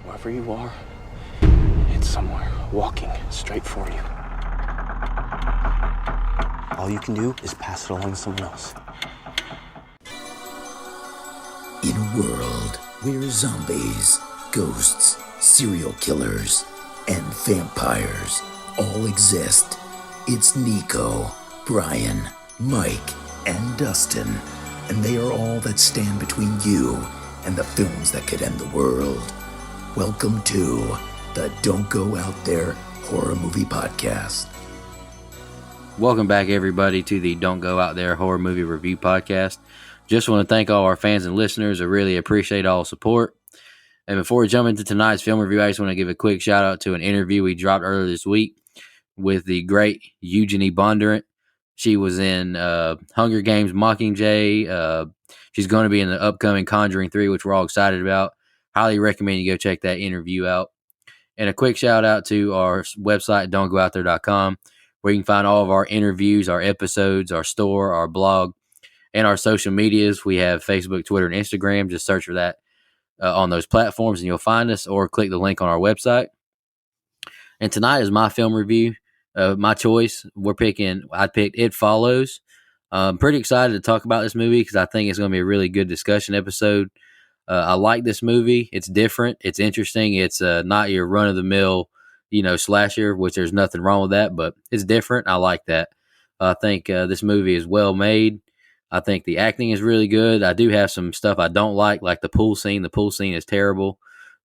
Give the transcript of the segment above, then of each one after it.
Wherever you are, it's somewhere walking straight for you. All you can do is pass it along to someone else. In a world where zombies, ghosts, serial killers, and vampires all exist, it's Nico, Brian, Mike, and Dustin, and they are all that stand between you and the films that could end the world. Welcome to the Don't Go Out There Horror Movie Podcast. Welcome back, everybody, to the Don't Go Out There Horror Movie Review Podcast. Just want to thank all our fans and listeners. I really appreciate all the support. And before we jump into tonight's film review, I just want to give a quick shout out to an interview we dropped earlier this week with the great Eugenie Bondurant. She was in Hunger Games Mockingjay. She's going to be in the upcoming Conjuring 3, which we're all excited about. Highly recommend you go check that interview out. And a quick shout out to our website, don'tgooutthere.com, where you can find all of our interviews, our episodes, our store, our blog, and our social medias. We have Facebook, Twitter, and Instagram. Just search for that on those platforms and you'll find us, or click the link on our website. And tonight is my film review. My choice. I picked It Follows. I'm pretty excited to talk about this movie because I think it's going to be a really good discussion episode. I like this movie. It's different. It's interesting. It's not your run-of-the-mill, slasher, which there's nothing wrong with that, but it's different. I like that. I think this movie is well made. I think the acting is really good. I do have some stuff I don't like the pool scene. The pool scene is terrible,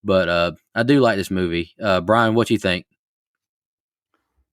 but I do like this movie. Brian, what you think?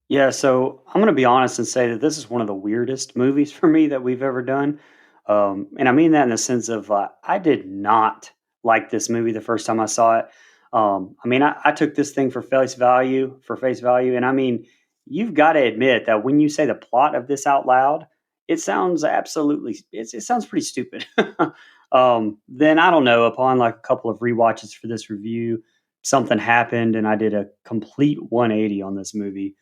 Yeah, so I'm going to be honest and say that this is one of the weirdest movies for me that we've ever done. And I mean that in the sense of I did not like this movie the first time I saw it. I took this thing for face value. And I mean, you've got to admit that when you say the plot of this out loud, it sounds it sounds pretty stupid. Then I don't know, upon like a couple of rewatches for this review, something happened and I did a complete 180 on this movie.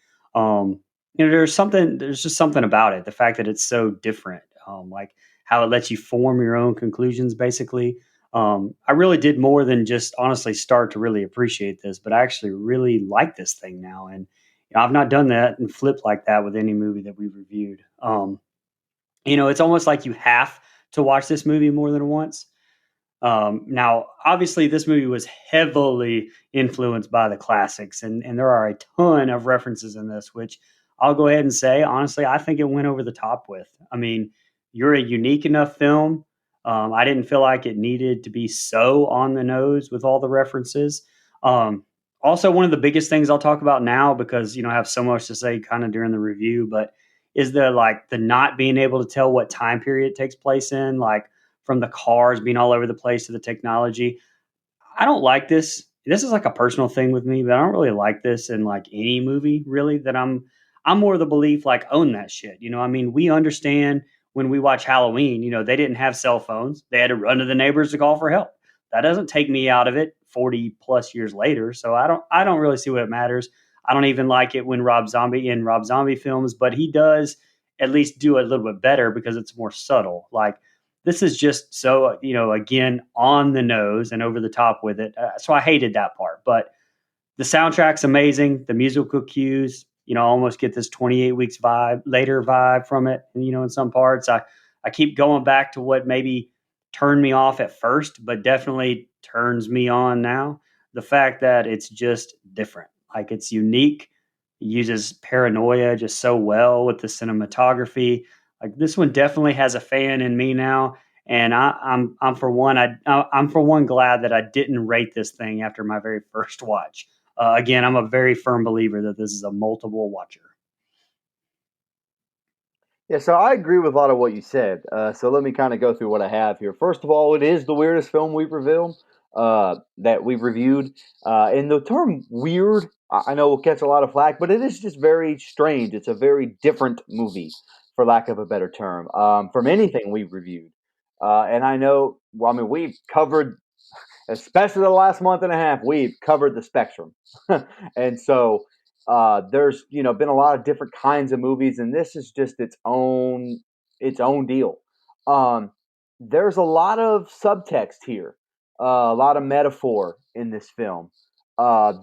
There's just something about it. The fact that it's so different, like how it lets you form your own conclusions, basically. I really did more than just honestly start to really appreciate this, but I actually really like this thing now. And I've not done that and flipped like that with any movie that we've reviewed. It's almost like you have to watch this movie more than once. Now, obviously, this movie was heavily influenced by the classics, and there are a ton of references in this, which I'll go ahead and say, honestly, I think it went over the top with. I mean, you're a unique enough film. I didn't feel like it needed to be so on the nose with all the references. Also, one of the biggest things I'll talk about now, because I have so much to say kind of during the review, but is the not being able to tell what time period it takes place in, like from the cars being all over the place to the technology. I don't like this. This is like a personal thing with me, but I don't really like this in like any movie really that I'm more of the belief like own that shit. We understand when we watch Halloween, they didn't have cell phones. They had to run to the neighbors to call for help. That doesn't take me out of it 40 plus years later. So I don't really see what it matters. I don't even like it when Rob Zombie films, but he does at least do it a little bit better because it's more subtle. Like this is just so, again, on the nose and over the top with it. So I hated that part. But the soundtrack's amazing. The musical cues, almost get this 28 weeks vibe from it. And, in some parts, I keep going back to what maybe turned me off at first, but definitely turns me on now. The fact that it's just different. Like it's unique. It uses paranoia just so well with the cinematography. Like this one definitely has a fan in me now, and I'm for one I'm for one glad that I didn't rate this thing after my very first watch. Again, I'm a very firm believer that this is a multiple watcher. Yeah, so I agree with a lot of what you said. So let me kind of go through what I have here. First of all, it is the weirdest film that we've reviewed. And the term weird, I know will catch a lot of flack, but it is just very strange. It's a very different movie, for lack of a better term, from anything we've reviewed. And I know, we've covered, especially the last month and a half, we've covered the spectrum. And so there's been a lot of different kinds of movies, and this is just its own deal. Um, there's a lot of subtext here, a lot of metaphor in this film.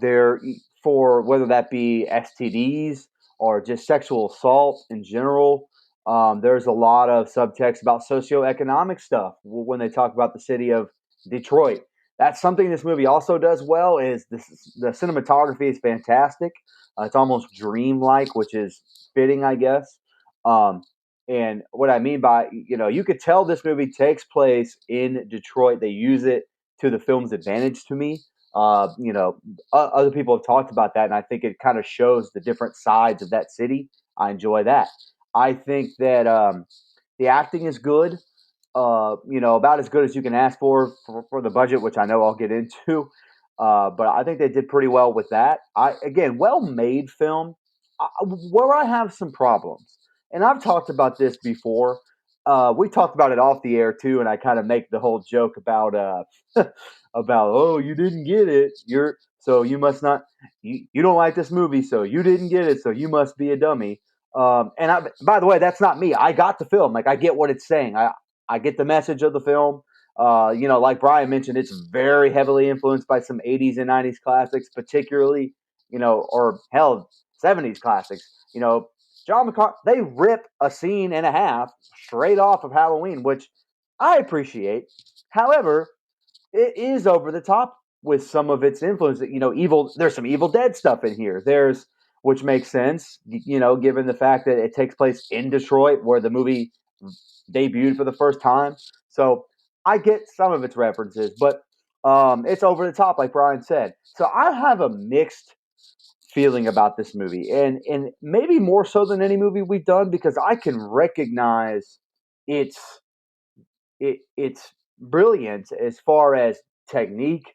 There for whether that be STDs or just sexual assault in general. There's a lot of subtext about socioeconomic stuff when they talk about the city of Detroit. That's something this movie also does well. Is the cinematography is fantastic. It's almost dreamlike, which is fitting, I guess. Um, and what I mean by, you could tell this movie takes place in Detroit. They use it to the film's advantage to me. Uh, you know, Other people have talked about that, and I think it kind of shows the different sides of that city. I enjoy that. I think that the acting is good. About as good as you can ask for the budget, which I know I'll get into. But I think they did pretty well with that. Again, well made film. Where I have some problems, and I've talked about this before. We talked about it off the air too, and I kind of make the whole joke about about, oh, you didn't get it, you must not, you don't like this movie, so you didn't get it, so you must be a dummy. By the way, that's not me. I got the film. Like, I get what it's saying. I get the message of the film. Like Brian mentioned, it's very heavily influenced by some 80s and 90s classics, particularly, or hell, 70s classics. John McCarthy, they rip a scene and a half straight off of Halloween, which I appreciate. However, it is over the top with some of its influence. Evil. There's some Evil Dead stuff in here. Which makes sense. Given the fact that it takes place in Detroit, where the movie debuted for the first time. So I get some of its references, but it's over the top, like Brian said. So I have a mixed feeling about this movie, and maybe more so than any movie we've done, because I can recognize its it's brilliant as far as technique,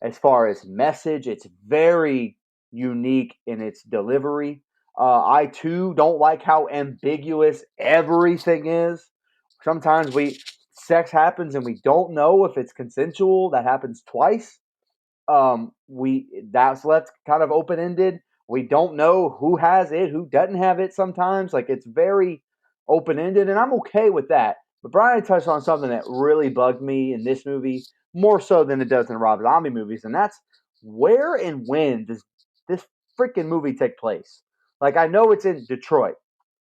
as far as message. It's very unique in its delivery. I too don't like how ambiguous everything is. Sometimes sex happens and we don't know if it's consensual. That happens twice. We That's left kind of open ended. We don't know who has it, who doesn't have it. Sometimes, like, it's very open ended, and I'm okay with that. But Brian touched on something that really bugged me in this movie, more so than it does in Rob Zombie movies, and that's, where and when does this freaking movie take place? Like, I know it's in Detroit,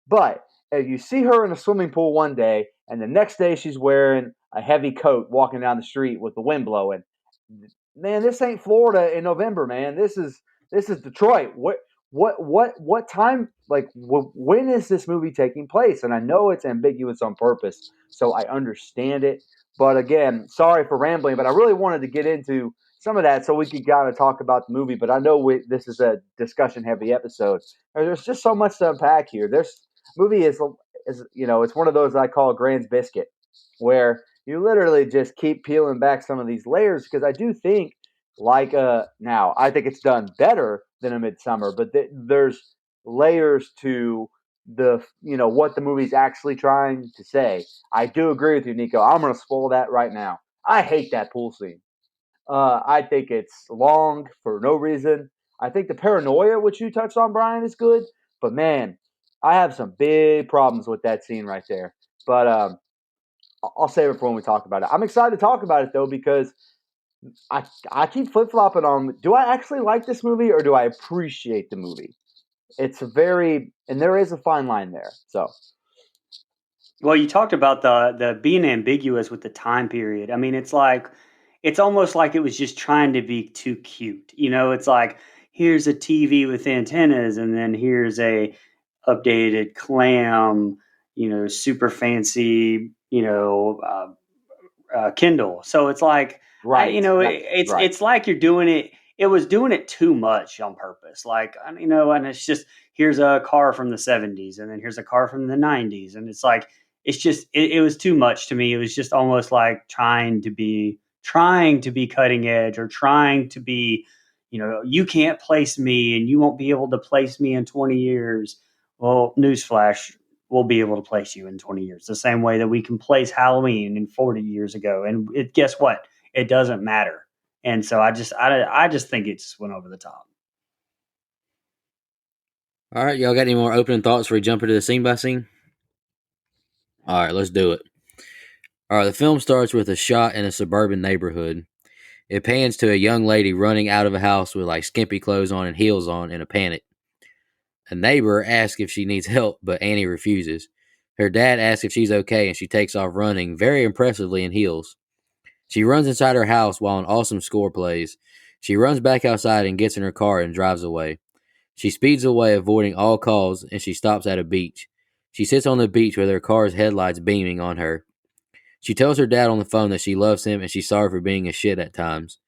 but if you see her in a swimming pool one day, and the next day she's wearing a heavy coat walking down the street with the wind blowing, man, this ain't Florida in November, man. This is Detroit. What time? Like, when is this movie taking place? And I know it's ambiguous on purpose, so I understand it. But again, sorry for rambling, but I really wanted to get into some of that so we could kind of talk about the movie. But I know this is a discussion heavy episode. There's just so much to unpack here. This movie is it's one of those I call Grand's biscuit, where you literally just keep peeling back some of these layers, because I do think, like, now I think it's done better than A Midsummer, but there's layers to what the movie's actually trying to say. I do agree with you, Nico. I'm going to spoil that right now. I hate that pool scene. I think it's long for no reason. I think the paranoia, which you touched on, Brian, is good, but man, I have some big problems with that scene right there. But I'll save it for when we talk about it. I'm excited to talk about it though, because I keep flip flopping on, do I actually like this movie or do I appreciate the movie? And there is a fine line there. So Well, you talked about the being ambiguous with the time period. I mean, it's almost like it was just trying to be too cute. It's like, here's a TV with antennas, and then here's a updated clam, super fancy, Kindle. So it's like, right, right, it's like you're doing it. It was doing it too much on purpose. Like, and it's just, here's a car from the 70s, and then here's a car from the 90s, and it's like, it's just, it was too much to me. It was just almost like trying to be cutting edge, or trying to be, you can't place me, and you won't be able to place me in 20 years. Well, newsflash, we'll be able to place you in 20 years, the same way that we can place Halloween in 40 years ago. And guess what? It doesn't matter. And so I just think it just went over the top. All right, y'all got any more opening thoughts before we jump into the scene by scene? All right, let's do it. All right, the film starts with a shot in a suburban neighborhood. It pans to a young lady running out of a house with like skimpy clothes on and heels on in a panic. A neighbor asks if she needs help, but Annie refuses. Her dad asks if she's okay, and she takes off running very impressively in heels. She runs inside her house while an awesome score plays. She runs back outside and gets in her car and drives away. She speeds away, avoiding all calls, and she stops at a beach. She sits on the beach with her car's headlights beaming on her. She tells her dad on the phone that she loves him and she's sorry for being a shit at times.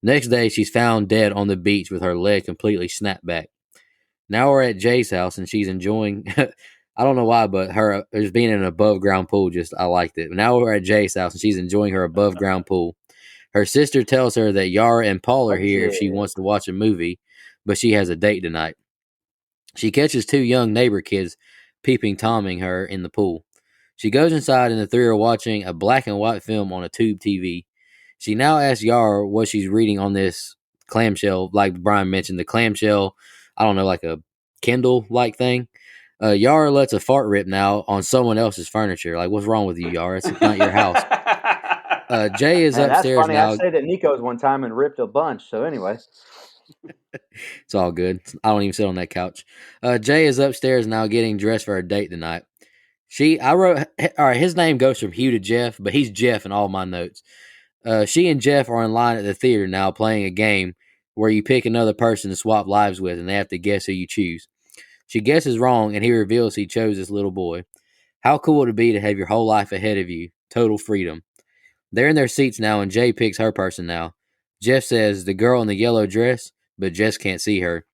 Next day, she's found dead on the beach with her leg completely snapped back. Now we're at Jay's house and she's enjoying. I don't know why, but her there's being an above ground pool. Just I liked it. Now we're at Jay's house and she's enjoying her above ground pool. Her sister tells her that Yara and Paul are here if she wants to watch a movie, but she has a date tonight. She catches two young neighbor kids peeping Tomming her in the pool. She goes inside and the three are watching a black and white film on a tube TV. She now asks Yara what she's reading on this clamshell, like Brian mentioned, the clamshell, I don't know, like a Kindle like thing. Yara lets a fart rip now on someone else's furniture. Like, what's wrong with you, Yara? It's not your house. Jay is Man, that's upstairs funny. I now. stayed at Nico's one time and ripped a bunch. So anyway, It's all good. I don't even sit on that couch. Jay is upstairs now getting dressed for her date tonight. I wrote, all right, his name goes from Hugh to Jeff, but he's Jeff in all my notes. She and Jeff are in line at the theater now playing a game where you pick another person to swap lives with and they have to guess who you choose. She guesses wrong and he reveals he chose this little boy. How cool would it be to have your whole life ahead of you? Total freedom. They're in their seats now and Jay picks her person now. Jeff says the girl in the yellow dress, but Jess can't see her.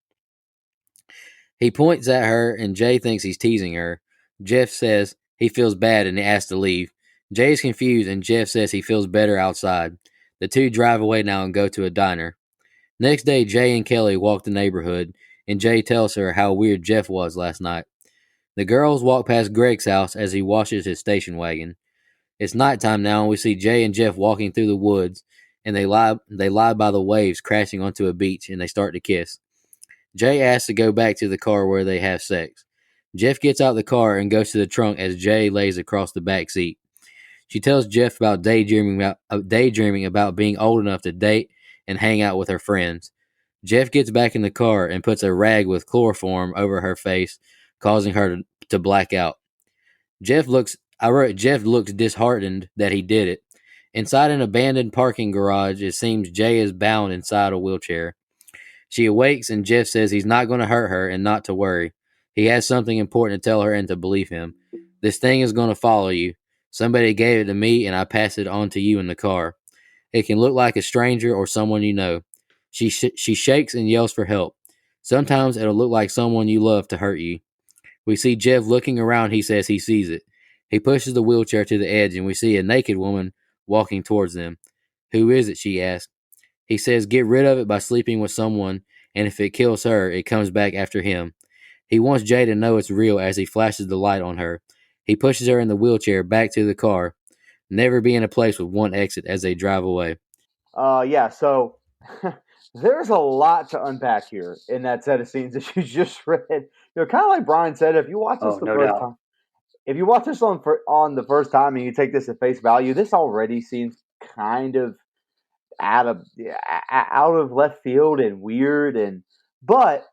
He points at her and Jay thinks he's teasing her. Jeff says he feels bad and he asks to leave. Jay's confused and Jeff says he feels better outside. The two drive away now and go to a diner. Next day, Jay and Kelly walk the neighborhood and Jay tells her how weird Jeff was last night. The girls walk past Greg's house as he washes his station wagon. It's nighttime now and we see Jay and Jeff walking through the woods and they lie by the waves crashing onto a beach and they start to kiss. Jay asks to go back to the car where they have sex. Jeff gets out the car and goes to the trunk as Jay lays across the back seat. She tells Jeff about daydreaming about being old enough to date and hang out with her friends. Jeff gets back in the car and puts a rag with chloroform over her face, causing her to black out. Jeff looks disheartened that he did it. Inside an abandoned parking garage, it seems Jay is bound inside a wheelchair. She awakes and Jeff says he's not going to hurt her and not to worry. He has something important to tell her and to believe him. This thing is going to follow you. Somebody gave it to me and I passed it on to you in the car. It can look like a stranger or someone you know. She shakes and yells for help. Sometimes it'll look like someone you love to hurt you. We see Jeff looking around. He says he sees it. He pushes the wheelchair to the edge and we see a naked woman walking towards them. Who is it? She asks. He says get rid of it by sleeping with someone, and if it kills her, it comes back after him. He wants Jay to know it's real as he flashes the light on her. He pushes her in the wheelchair back to the car, never be in a place with one exit as they drive away. yeah. So there's a lot to unpack here in that set of scenes that you just read. Kind of like Brian said, if you watch this Oh, the no first doubt. time, if you watch this on the first time and you take this at face value, this already seems kind of out of left field and weird, but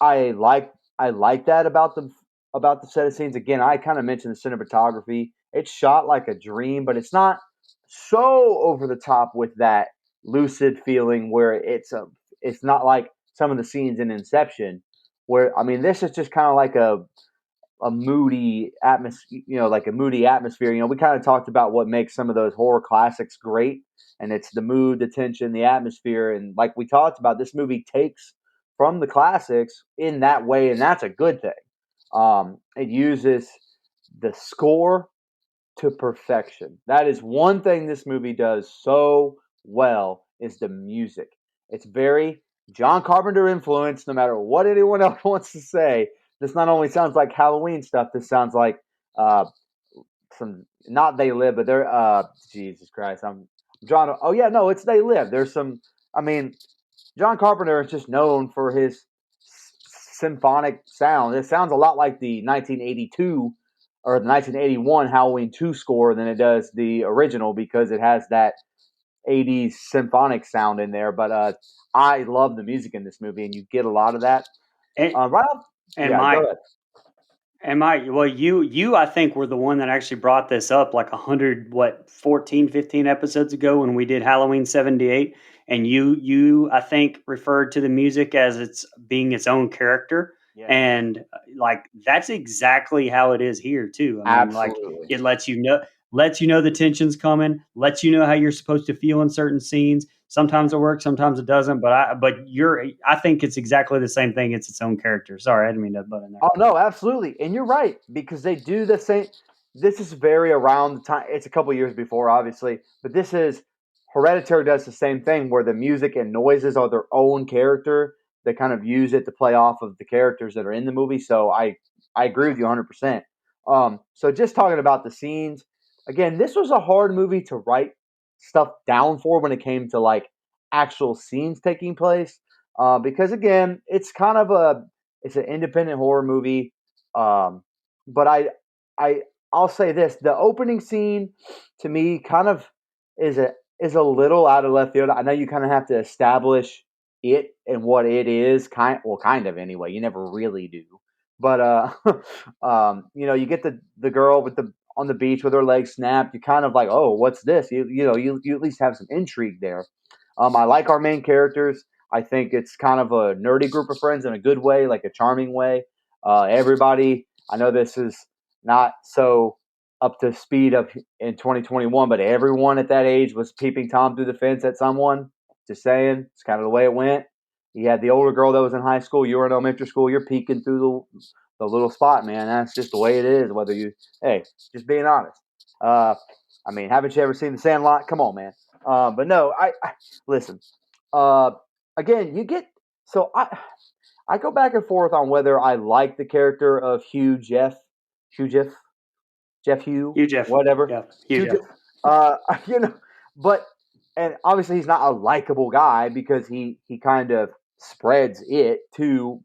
I like I like that about the set of scenes. Again, I kind of mentioned the cinematography. It's shot like a dream, but it's not so over the top with that lucid feeling where it's not like some of the scenes in Inception where I mean this is just kind of like a moody atmosphere, like a moody atmosphere. We kind of talked about what makes some of those horror classics great, and it's the mood, the tension, the atmosphere. And like we talked about, this movie takes from the classics in that way, and that's a good thing. It uses the score to perfection. That is one thing this movie does so well is the music. It's very John Carpenter influenced, no matter what anyone else wants to say. This not only sounds like Halloween stuff, this sounds like uh, some not They Live, but they're Jesus Christ. I'm drawing. Oh yeah, no, it's They Live. There's some. I mean, John Carpenter is just known for his symphonic sound. It sounds a lot like the 1982 or the 1981 Halloween 2 score than it does the original because it has that '80s symphonic sound in there. But I love the music in this movie, and you get a lot of that. And, Right off, and yeah, go Mike, ahead. And Mike, well, you, I think were the one that actually brought this up like 14, 15 episodes ago when we did Halloween 78. And you, I think, referred to the music as it's being its own character. Yes, And like, that's exactly how it is here too. I mean, like absolutely. it lets you know the tension's coming, lets you know how you're supposed to feel in certain scenes. Sometimes it works, sometimes it doesn't. I think it's exactly the same thing. It's its own character. Sorry, I didn't mean to butt in there. Oh no, absolutely, and you're right because they do the same. This is very around the time. It's a couple years before, obviously, but this is Hereditary does the same thing where the music and noises are their own character. They kind of use it to play off of the characters that are in the movie. So I agree with you 100%. So just talking about the scenes again, this was a hard movie to write stuff down for when it came to like actual scenes taking place. Because again, it's an independent horror movie. Um, but I I'll say this: the opening scene to me kind of is a little out of left field. I know you kind of have to establish it and what it is, kind of anyway. You never really do, but you get the girl with the on the beach with her legs snapped. You kind of like, oh, what's this? You at least have some intrigue there. I like our main characters. I think it's kind of a nerdy group of friends in a good way, like a charming way. Everybody, I know this is not so up to speed of in 2021, but everyone at that age was peeping Tom through the fence at someone. Just saying, it's kind of the way it went. You had the older girl that was in high school. You were in elementary school. You're peeking through the little spot, man. That's just the way it is. Hey, just being honest. I mean, haven't you ever seen The Sandlot? Come on, man. But no, I listen. Uh, again, you get so I go back and forth on whether I like the character of Hugh Jeff, Jeff Hugh, Hugh Jeff. whatever, Yeah, Hugh Hugh Jeff. Jeff. You know, but and obviously he's not a likable guy because he kind of spreads it to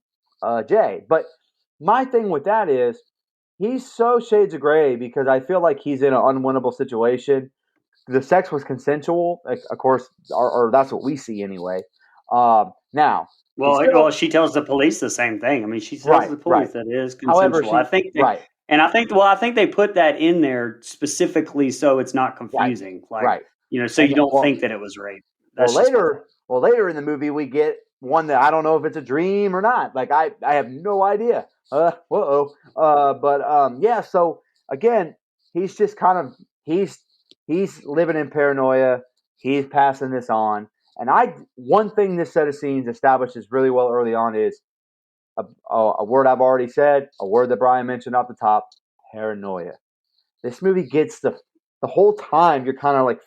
Jay. But my thing with that is he's so shades of gray because I feel like he's in an unwinnable situation. The sex was consensual, like, of course, or that's what we see anyway. Now he's Well, still she tells the police the same thing. I mean, she tells right, the right. police that it is However, consensual. I think they, right, and I think they put that in there specifically so it's not right, confusing. Like, right. so And you don't well, think that it was rape. That's just my thought. later in the movie, we get one that I don't know if it's a dream or not. Like I have no idea. Yeah. So again, he's just kind of he's living in paranoia. He's passing this on. And one thing this set of scenes establishes really well early on is a word I've already said, a word that Brian mentioned off the top, paranoia. This movie gets the whole time you're kind of like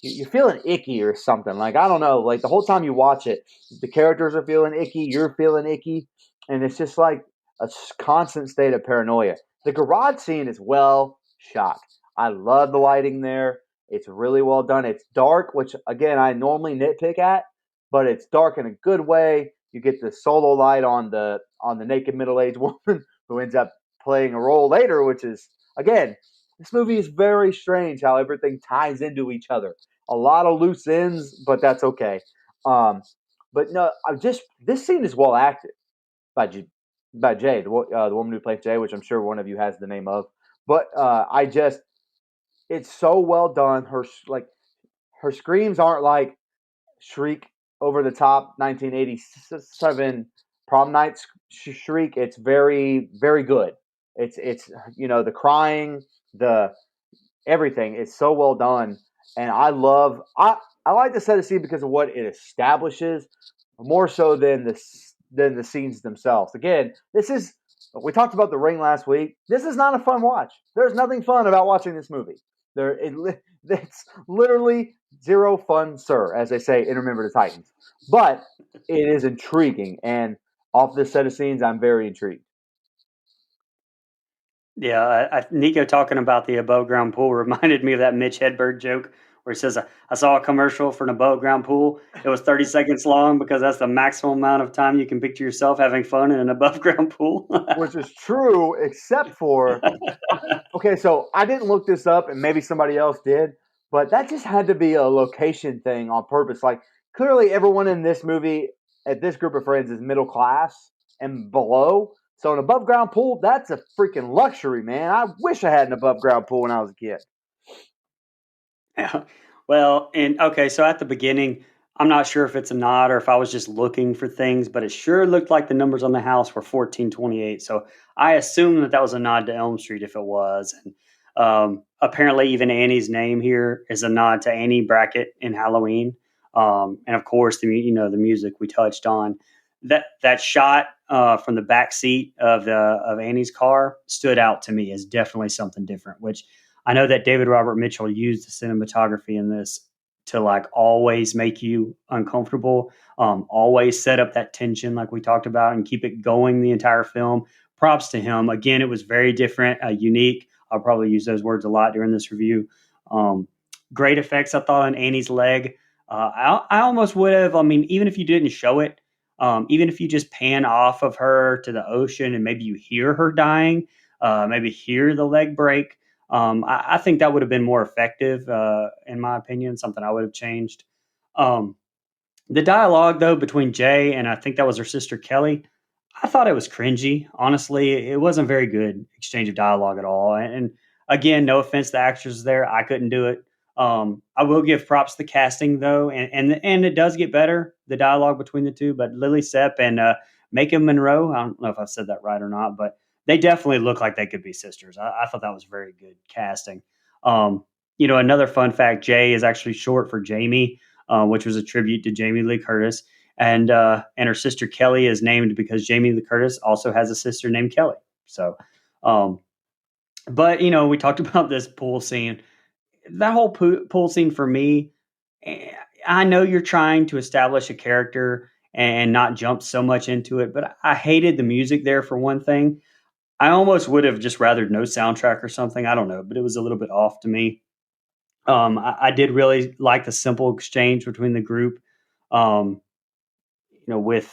you're feeling icky or something. Like I don't know, like the whole time you watch it, the characters are feeling icky, you're feeling icky, and it's just like a constant state of paranoia. The garage scene is well shot. I love the lighting there. It's really well done. It's dark, which again I normally nitpick at, but it's dark in a good way. You get the solo light on the naked middle aged woman who ends up playing a role later, which is again, this movie is very strange how everything ties into each other. A lot of loose ends, but that's okay. Um, but no, this scene is well acted by by Jay, the woman who plays Jay, which I'm sure one of you has the name of. But it's so well done. Her screams aren't like shriek over the top 1987 prom night shriek. It's very very good. It's the crying, the everything is so well done, and I like the set of scene because of what it establishes more so than the scenes themselves. Again, this is we talked about The Ring last week. This is not a fun watch. There's nothing fun about watching this movie. It's literally zero fun, sir, as they say in Remember the Titans. But it is intriguing, and off this set of scenes, I'm very intrigued. Yeah, Nico talking about the above ground pool reminded me of that Mitch Hedberg joke where he says, I saw a commercial for an above ground pool. It was 30 seconds long because that's the maximum amount of time you can picture yourself having fun in an above ground pool. Which is true, except for okay. So I didn't look this up, and maybe somebody else did. but that just had to be a location thing on purpose. Like clearly, everyone in this movie at this group of friends is middle class and below. So an above ground pool, that's a freaking luxury, man. I wish I had an above ground pool when I was a kid. Yeah. Well, and okay, so at the beginning, I'm not sure if it's a nod or if I was just looking for things, but it sure looked like the numbers on the house were 1428. So I assumed that that was a nod to Elm Street if it was. And apparently, even Annie's name here is a nod to Annie Brackett in Halloween. And of course, the music we touched on. That shot from the back seat of Annie's car stood out to me as definitely something different, which I know that David Robert Mitchell used the cinematography in this to like always make you uncomfortable, always set up that tension like we talked about and keep it going the entire film. Props to him. Again, it was very different, unique. I'll probably use those words a lot during this review. Um, Great effects, I thought, on Annie's leg. I almost would have, I mean, even if you didn't show it, even if you just pan off of her to the ocean and maybe you hear her dying, maybe hear the leg break, I think that would have been more effective, in my opinion. Something I would have changed. Um, the dialogue, though, between Jay and I think that was her sister Kelly, I thought it was cringy. Honestly, it wasn't very good exchange of dialogue at all. And again, no offense to the actors there, I couldn't do it. I will give props to the casting though, and it does get better the dialogue between the two. But Lily Sepp and Macon Monroe, I don't know if I've said that right or not, but they definitely look like they could be sisters. I thought that was very good casting. Another fun fact: Jay is actually short for Jamie, which was a tribute to Jamie Lee Curtis. And her sister Kelly is named because Jamie Lee Curtis also has a sister named Kelly. So, um, but we talked about this pool scene. That whole pool scene for me, eh, I know you're trying to establish a character and not jump so much into it, but I hated the music there for one thing. I almost would have just rather no soundtrack or something. I don't know, but it was a little bit off to me. I did really like the simple exchange between the group. Um, with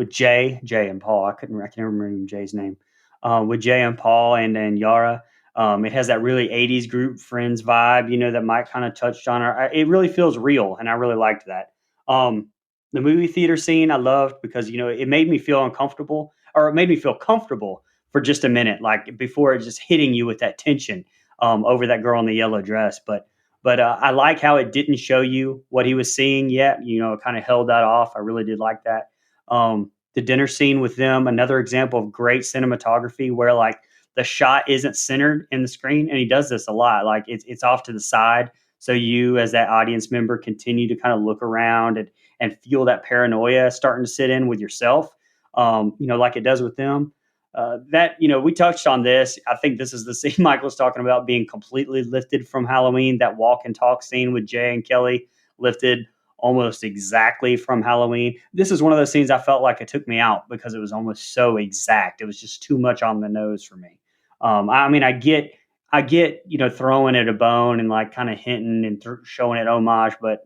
Jay and Paul. I can't remember Jay's name. With Jay and Paul and Yara. It has that really 80s group friends vibe, that Mike kind of touched on. It really feels real, and I really liked that. The movie theater scene I loved because it made me feel uncomfortable, or it made me feel comfortable for just a minute, like before it just hitting you with that tension over that girl in the yellow dress. But I like how it didn't show you what he was seeing yet. It kind of held that off. I really did like that. The dinner scene with them, another example of great cinematography where like the shot isn't centered in the screen, and he does this a lot. Like it's off to the side, so you as that audience member continue to kind of look around and feel that paranoia starting to sit in with yourself. Like it does with them. We touched on this. I think this is the scene Michael's talking about being completely lifted from Halloween. That walk and talk scene with Jay and Kelly lifted almost exactly from Halloween. This is one of those scenes I felt like it took me out because it was almost so exact. It was just too much on the nose for me. I mean, I get, throwing it a bone and like kind of hinting and showing it homage, but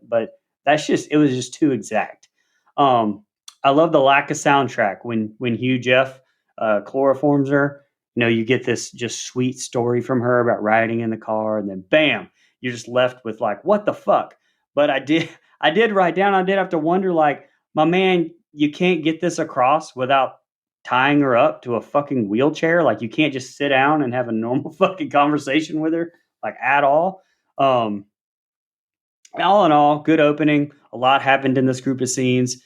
it was just too exact. I love the lack of soundtrack when Hugh Jeff chloroforms her. You get this just sweet story from her about riding in the car, and then bam, you're just left with like, what the fuck? But I did write down, I did have to wonder, like, my man, you can't get this across without tying her up to a fucking wheelchair. Like, you can't just sit down and have a normal fucking conversation with her, like, at all. Um, all in all, good opening. A lot happened in this group of scenes.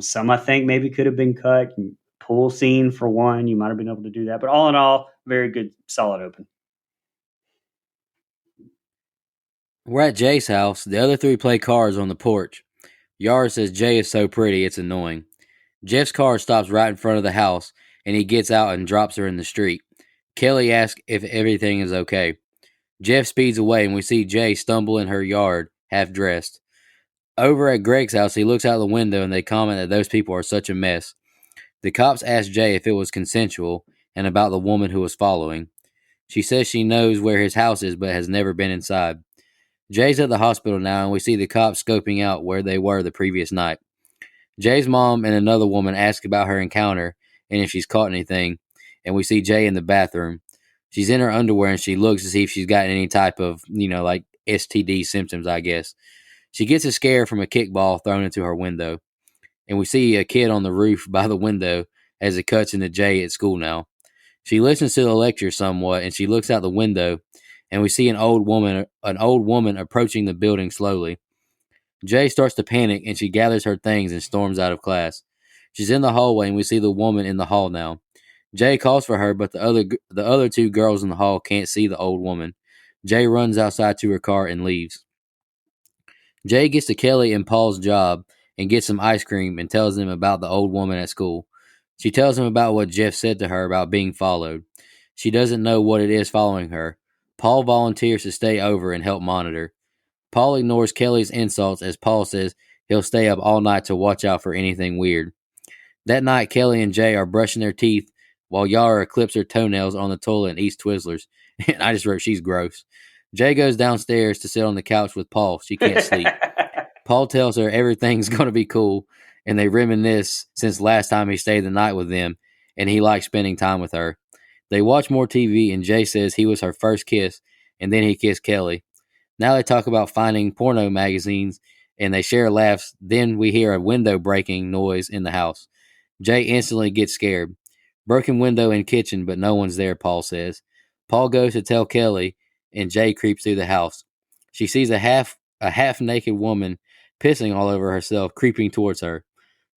Some I think maybe could have been cut. Pool scene for one, you might have been able to do that. But all in all, very good, solid open. We're at Jay's house. The other three play cards on the porch. Yara says Jay is so pretty, it's annoying. Jeff's car stops right in front of the house, and he gets out and drops her in the street. Kelly asks if everything is okay. Jeff speeds away, and we see Jay stumble in her yard, half dressed. Over at Greg's house, he looks out the window, and they comment that those people are such a mess. The cops ask Jay if it was consensual, and about the woman who was following. She says she knows where his house is, but has never been inside. Jay's at the hospital now, and we see the cops scoping out where they were the previous night. Jay's mom and another woman ask about her encounter and if she's caught anything, and we see Jay in the bathroom. She's in her underwear, and she looks to see if she's got any type of, like STD symptoms, I guess. She gets a scare from a kickball thrown into her window, and we see a kid on the roof by the window as it cuts into Jay at school now. She listens to the lecture somewhat, and she looks out the window, and we see an old woman approaching the building slowly. Jay starts to panic, and she gathers her things and storms out of class. She's in the hallway, and we see the woman in the hall now. Jay calls for her, but the other two girls in the hall can't see the old woman. Jay runs outside to her car and leaves. Jay gets to Kelly and Paul's job and gets some ice cream and tells them about the old woman at school. She tells him about what Jeff said to her about being followed. She doesn't know what it is following her. Paul volunteers to stay over and help monitor. Paul ignores Kelly's insults as Paul says he'll stay up all night to watch out for anything weird. That night, Kelly and Jay are brushing their teeth while Yara clips her toenails on the toilet and eats Twizzlers. And I just wrote, she's gross. Jay goes downstairs to sit on the couch with Paul. She can't sleep. Paul tells her everything's going to be cool, and they reminisce since last time he stayed the night with them, and he likes spending time with her. They watch more TV, and Jay says he was her first kiss, and then he kissed Kelly. Now they talk about finding porno magazines, and they share laughs. Then we hear a window breaking noise in the house. Jay instantly gets scared. Broken window in kitchen, but no one's there, Paul says. Paul goes to tell Kelly, and Jay creeps through the house. She sees a half naked woman pissing all over herself, creeping towards her.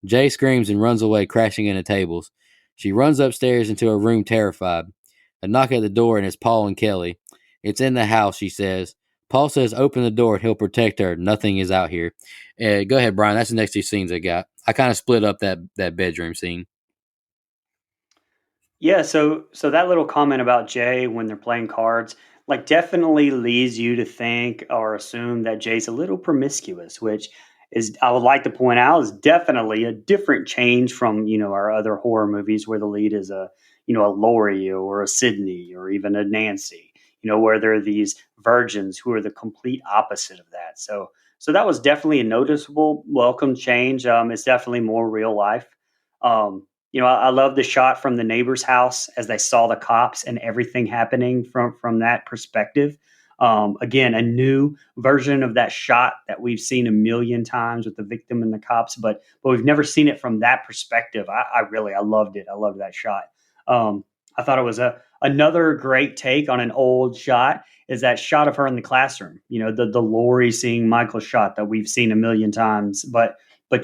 Jay screams and runs away, crashing into tables. She runs upstairs into her room, terrified. A knock at the door, and it's Paul and Kelly. It's in the house, she says. Paul says, open the door and he'll protect her. Nothing is out here. Go ahead, Brian. That's the next two scenes I got. I kind of split up that bedroom scene. Yeah, so that little comment about Jay when they're playing cards, like definitely leads you to think or assume that Jay's a little promiscuous, which is I would like to point out is definitely a different change from, our other horror movies where the lead is a Lori or a Sydney or even a Nancy, where there are these virgins who are the complete opposite of that. So that was definitely a noticeable welcome change. It's definitely more real life. I love the shot from the neighbor's house as they saw the cops and everything happening from that perspective. Again, a new version of that shot that we've seen a million times with the victim and the cops, but we've never seen it from that perspective. I loved it. I loved that shot. I thought it was another great take on an old shot is that shot of her in the classroom. The Lori seeing Michael shot that we've seen a million times, but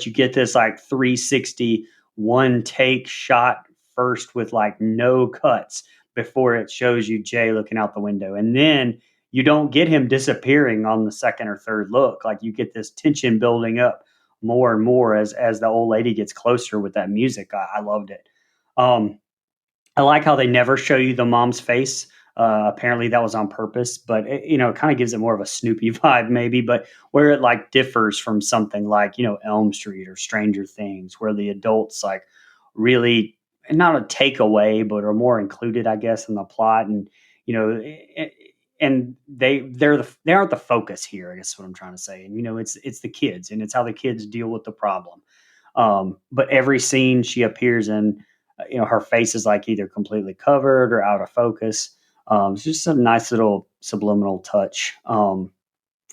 you get this like 360 one take shot first with like no cuts before it shows you Jay looking out the window. And then you don't get him disappearing on the second or third look. Like you get this tension building up more and more as the old lady gets closer with that music. I loved it. I like how they never show you the mom's face. Apparently that was on purpose, but it kind of gives it more of a Snoopy vibe maybe, but where it like differs from something like, Elm Street or Stranger Things, where the adults like really not a takeaway, but are more included, I guess, in the plot. And, and they aren't the focus here, I guess is what I'm trying to say. And, it's the kids and it's how the kids deal with the problem. But every scene she appears in, her face is like either completely covered or out of focus. It's just a nice little subliminal touch from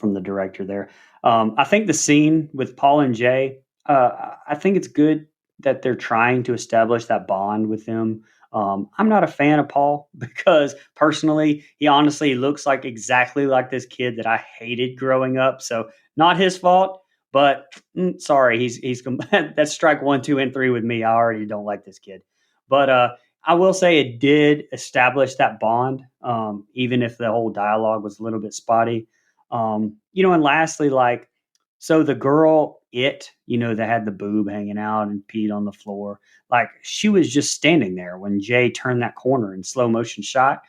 the director there. I think the scene with Paul and Jay, I think it's good that they're trying to establish that bond with them. I'm not a fan of Paul because personally, he honestly looks like exactly like this kid that I hated growing up. So not his fault, but sorry, he's that's strike one, two, and three with me. I already don't like this kid, but I will say it did establish that bond, even if the whole dialogue was a little bit spotty. And lastly, like, so the girl, that had the boob hanging out and peed on the floor, like she was just standing there when Jay turned that corner in slow motion shot,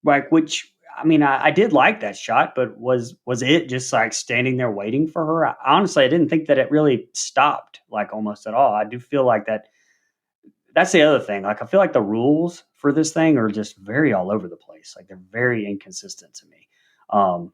like, which, I mean, I did like that shot, but was it just like standing there waiting for her? Honestly, I didn't think that it really stopped like almost at all. I do feel like that's the other thing. Like, I feel like the rules for this thing are just very all over the place. Like, they're very inconsistent to me. Um,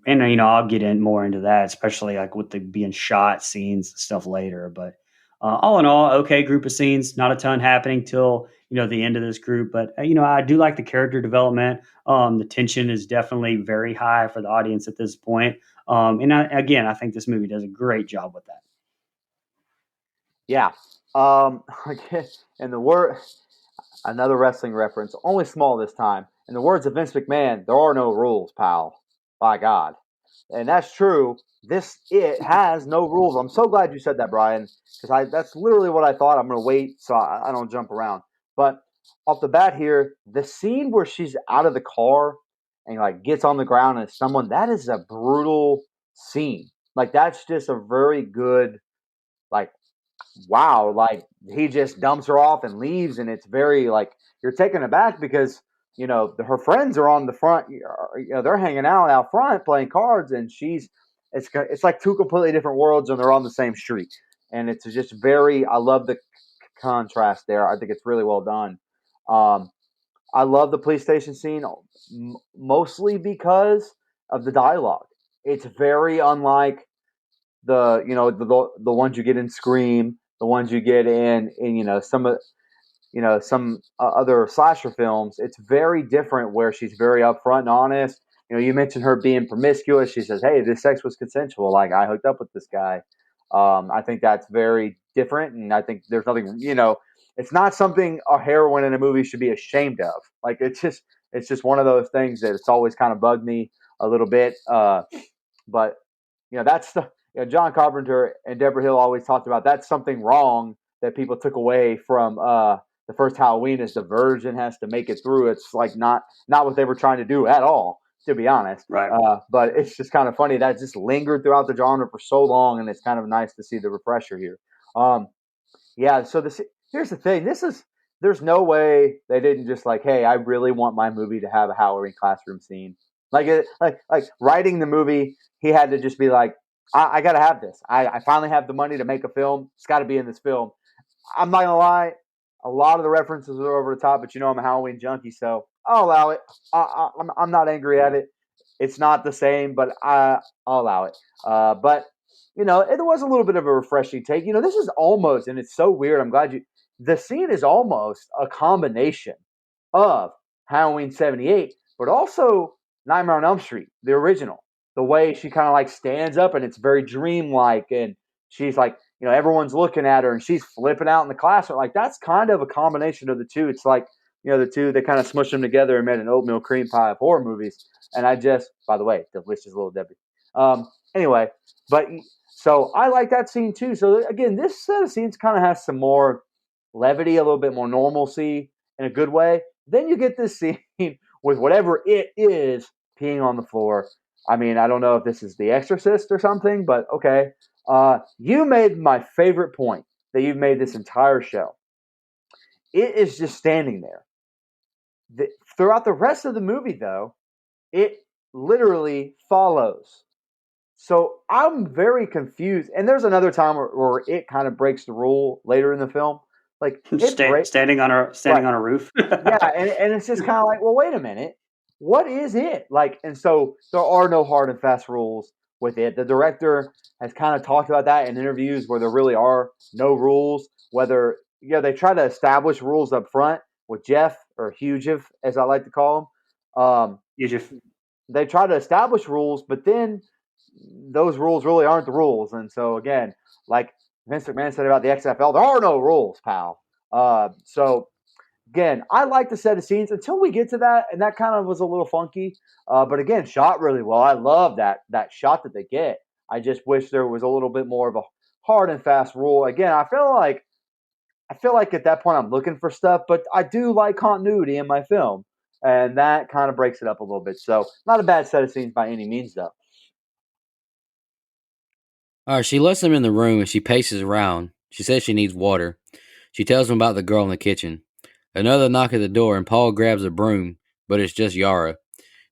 and I'll get in more into that, especially like with the being shot scenes and stuff later. But All in all, okay group of scenes. Not a ton happening till the end of this group, but I do like the character development. The tension is definitely very high for the audience at this point. Again, I think this movie does a great job with that. Yeah. Again, and the word another wrestling reference, only small this time. In the words of Vince McMahon, there are no rules, pal. By God. And that's true. It has no rules. I'm so glad you said that, Brian, because that's literally what I thought. I'm gonna wait so I don't jump around. But off the bat here, the scene where she's out of the car and like gets on the ground and someone that is a brutal scene. Like that's just a very good like wow, like he just dumps her off and leaves, and it's very like you're taken aback because her friends are on the front, they're hanging out front playing cards, and it's like two completely different worlds, and they're on the same street, and it's just very. I love the contrast there. I think it's really well done. Um, I love the police station scene mostly because of the dialogue. It's very unlike the ones you get in Scream, the ones you get in some other slasher films. It's very different where she's very upfront and honest. You mentioned her being promiscuous. She says, "Hey, this sex was consensual. Like I hooked up with this guy." I think that's very different, and I think there's nothing. It's not something a heroine in a movie should be ashamed of. Like it's just one of those things that it's always kind of bugged me a little bit. But that's the John Carpenter and Deborah Hill always talked about that's something wrong that people took away from the first Halloween is the virgin has to make it through. It's like not what they were trying to do at all, to be honest. Right. But it's just kind of funny that just lingered throughout the genre for so long, and it's kind of nice to see the refresher here. Yeah. So here's the thing. There's no way they didn't just like, hey, I really want my movie to have a Halloween classroom scene. Like writing the movie, he had to just be like, I got to have this. I finally have the money to make a film. It's got to be in this film. I'm not gonna lie, a lot of the references are over the top, but I'm a Halloween junkie, so I'll allow it. I'm not angry at it. It's not the same, but I'll allow it. But it was a little bit of a refreshing take. This is almost, and it's so weird. I'm glad you. The scene is almost a combination of Halloween '78, but also Nightmare on Elm Street, the original. The way she kind of like stands up and it's very dreamlike, and she's like, everyone's looking at her and she's flipping out in the classroom. Like that's kind of a combination of the two. It's like, the two, they kind of smushed them together and made an oatmeal cream pie of horror movies. And by the way, delicious little Debbie. Anyway, but so I like that scene too. So again, this set of scenes kind of has some more levity, a little bit more normalcy in a good way. Then you get this scene with whatever it is peeing on the floor. I mean, I don't know if this is The Exorcist or something, but okay. You made my favorite point that you've made this entire show. It is just standing there. Throughout the rest of the movie, though, it literally follows. So I'm very confused. And there's another time where it kind of breaks the rule later in the film. Like standing on a roof. Yeah, and it's just kind of like, well, wait a minute, what is it like? And so there are no hard and fast rules with it. The director has kind of talked about that in interviews where there really are no rules. Whether they try to establish rules up front with Jeff or Hugh, as I like to call him. They try to establish rules, but then those rules really aren't the rules. And so again, like Vince McMahon said about the XFL, there are no rules, pal. So again, I like the set of scenes until we get to that, and that kind of was a little funky. But again, shot really well. I love that shot that they get. I just wish there was a little bit more of a hard and fast rule. Again, I feel like at that point I'm looking for stuff, but I do like continuity in my film, and that kind of breaks it up a little bit. So not a bad set of scenes by any means, though. All right, she lets them in the room and she paces around. She says she needs water. She tells them about the girl in the kitchen. Another knock at the door and Paul grabs a broom, but it's just Yara.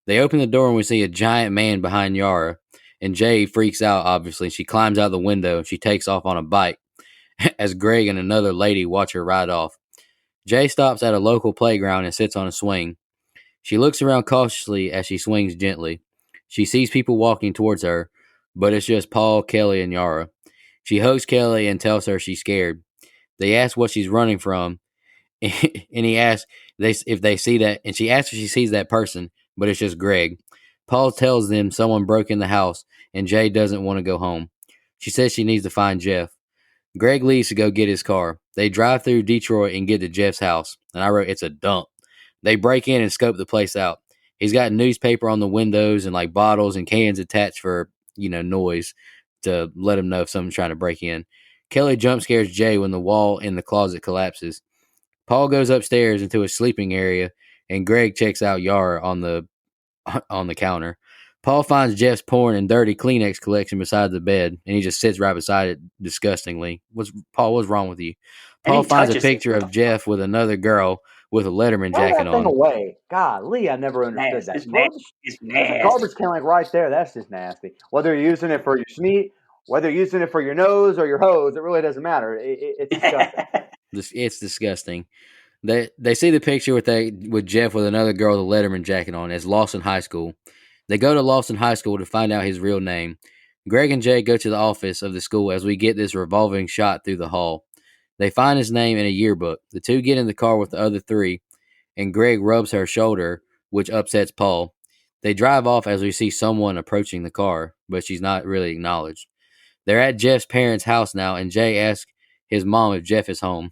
They open the door and we see a giant man behind Yara. And Jay freaks out, obviously. She climbs out the window and she takes off on a bike as Greg and another lady watch her ride off. Jay stops at a local playground and sits on a swing. She looks around cautiously as she swings gently. She sees people walking towards her, but it's just Paul, Kelly, and Yara. She hugs Kelly and tells her she's scared. They ask what she's running from, and he asks if they see that, and she asks if she sees that person, but it's just Greg. Paul tells them someone broke in the house, and Jay doesn't want to go home. She says she needs to find Jeff. Greg leaves to go get his car. They drive through Detroit and get to Jeff's house, and I wrote, it's a dump. They break in and scope the place out. He's got newspaper on the windows and like bottles and cans attached for, noise to let him know if someone's trying to break in. Kelly jump scares Jay when the wall in the closet collapses. Paul goes upstairs into his sleeping area, and Greg checks out Yara on the counter. Paul finds Jeff's porn and dirty Kleenex collection beside the bed, and he just sits right beside it disgustingly. What's wrong with you? And Paul he finds a touches it. picture What of the fuck? Jeff with another girl with a Letterman Throw jacket that thing on. away. Golly, I never understood Nasty. that. It's nasty. It's There's a garbage nasty. can like right there. That's just nasty. Whether you're using it for your smeat, whether you're using it for your nose or your hose, it really doesn't matter. It's disgusting. It's disgusting. They see the picture with Jeff with another girl with a Letterman jacket on as Lawson High School. They go to Lawson High School to find out his real name. Greg and Jay go to the office of the school as we get this revolving shot through the hall. They find his name in a yearbook. The two get in the car with the other three, and Greg rubs her shoulder, which upsets Paul. They drive off as we see someone approaching the car, but she's not really acknowledged. They're at Jeff's parents' house now, and Jay asks his mom if Jeff is home.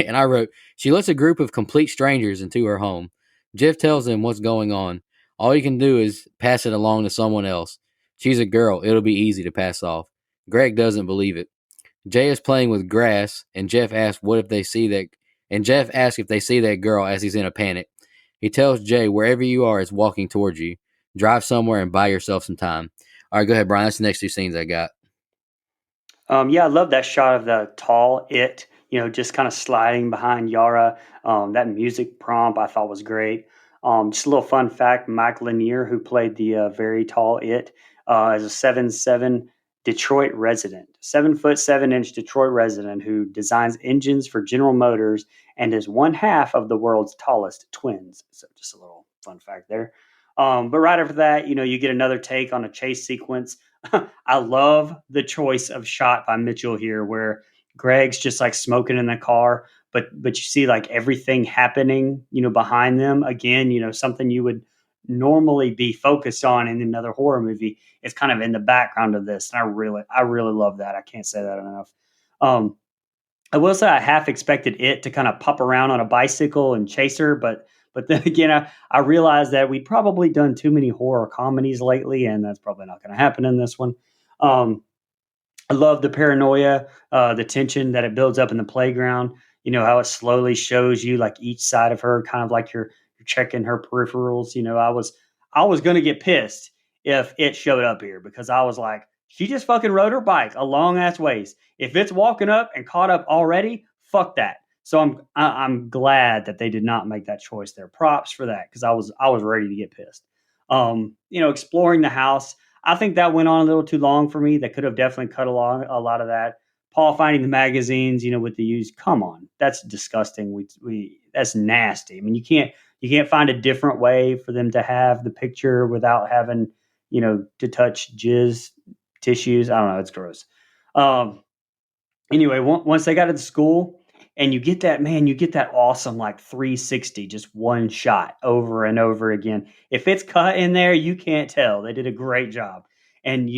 And I wrote, she lets a group of complete strangers into her home. Jeff tells them what's going on. All you can do is pass it along to someone else. She's a girl. It'll be easy to pass off. Greg doesn't believe it. Jay is playing with grass, and Jeff asks what if they see that. And Jeff asks if they see that girl as he's in a panic. He tells Jay, wherever you are, it's walking towards you. Drive somewhere and buy yourself some time. All right, go ahead, Brian. That's the next two scenes I got. Yeah, I love that shot of the tall it, just kind of sliding behind Yara. That music prompt I thought was great. Just a little fun fact: Mike Lanier, who played the very tall it, is a 7'7" Detroit resident, 7 foot 7 inch Detroit resident who designs engines for General Motors and is one half of the world's tallest twins. So just a little fun fact there. But right after that, you get another take on a chase sequence. I love the choice of shot by Mitchell here, where Greg's just like smoking in the car, but you see like everything happening, behind them. Again, something you would normally be focused on in another horror movie. It's kind of in the background of this, and I really love that. I can't say that enough. Um, I will say I half expected it to kind of pop around on a bicycle and chase her, but then again, I realized that we'd probably done too many horror comedies lately, and that's probably not going to happen in this one. Um, I love the paranoia, the tension that it builds up in the playground. How it slowly shows you like each side of her, kind of like you're checking her peripherals. I was going to get pissed if it showed up here because I was like, she just fucking rode her bike a long ass ways. If it's walking up and caught up already, fuck that. So I'm glad that they did not make that choice there. Props for that because I was ready to get pissed. Exploring the house. I think that went on a little too long for me. They could have definitely cut along a lot of that. Paul finding the magazines, with the used. Come on, that's disgusting. We that's nasty. I mean, you can't find a different way for them to have the picture without having, to touch jizz tissues. I don't know. It's gross. Um, anyway, once they got to the school and you get that awesome like 360, just one shot over and over again. If it's cut in there, you can't tell. They did a great job, and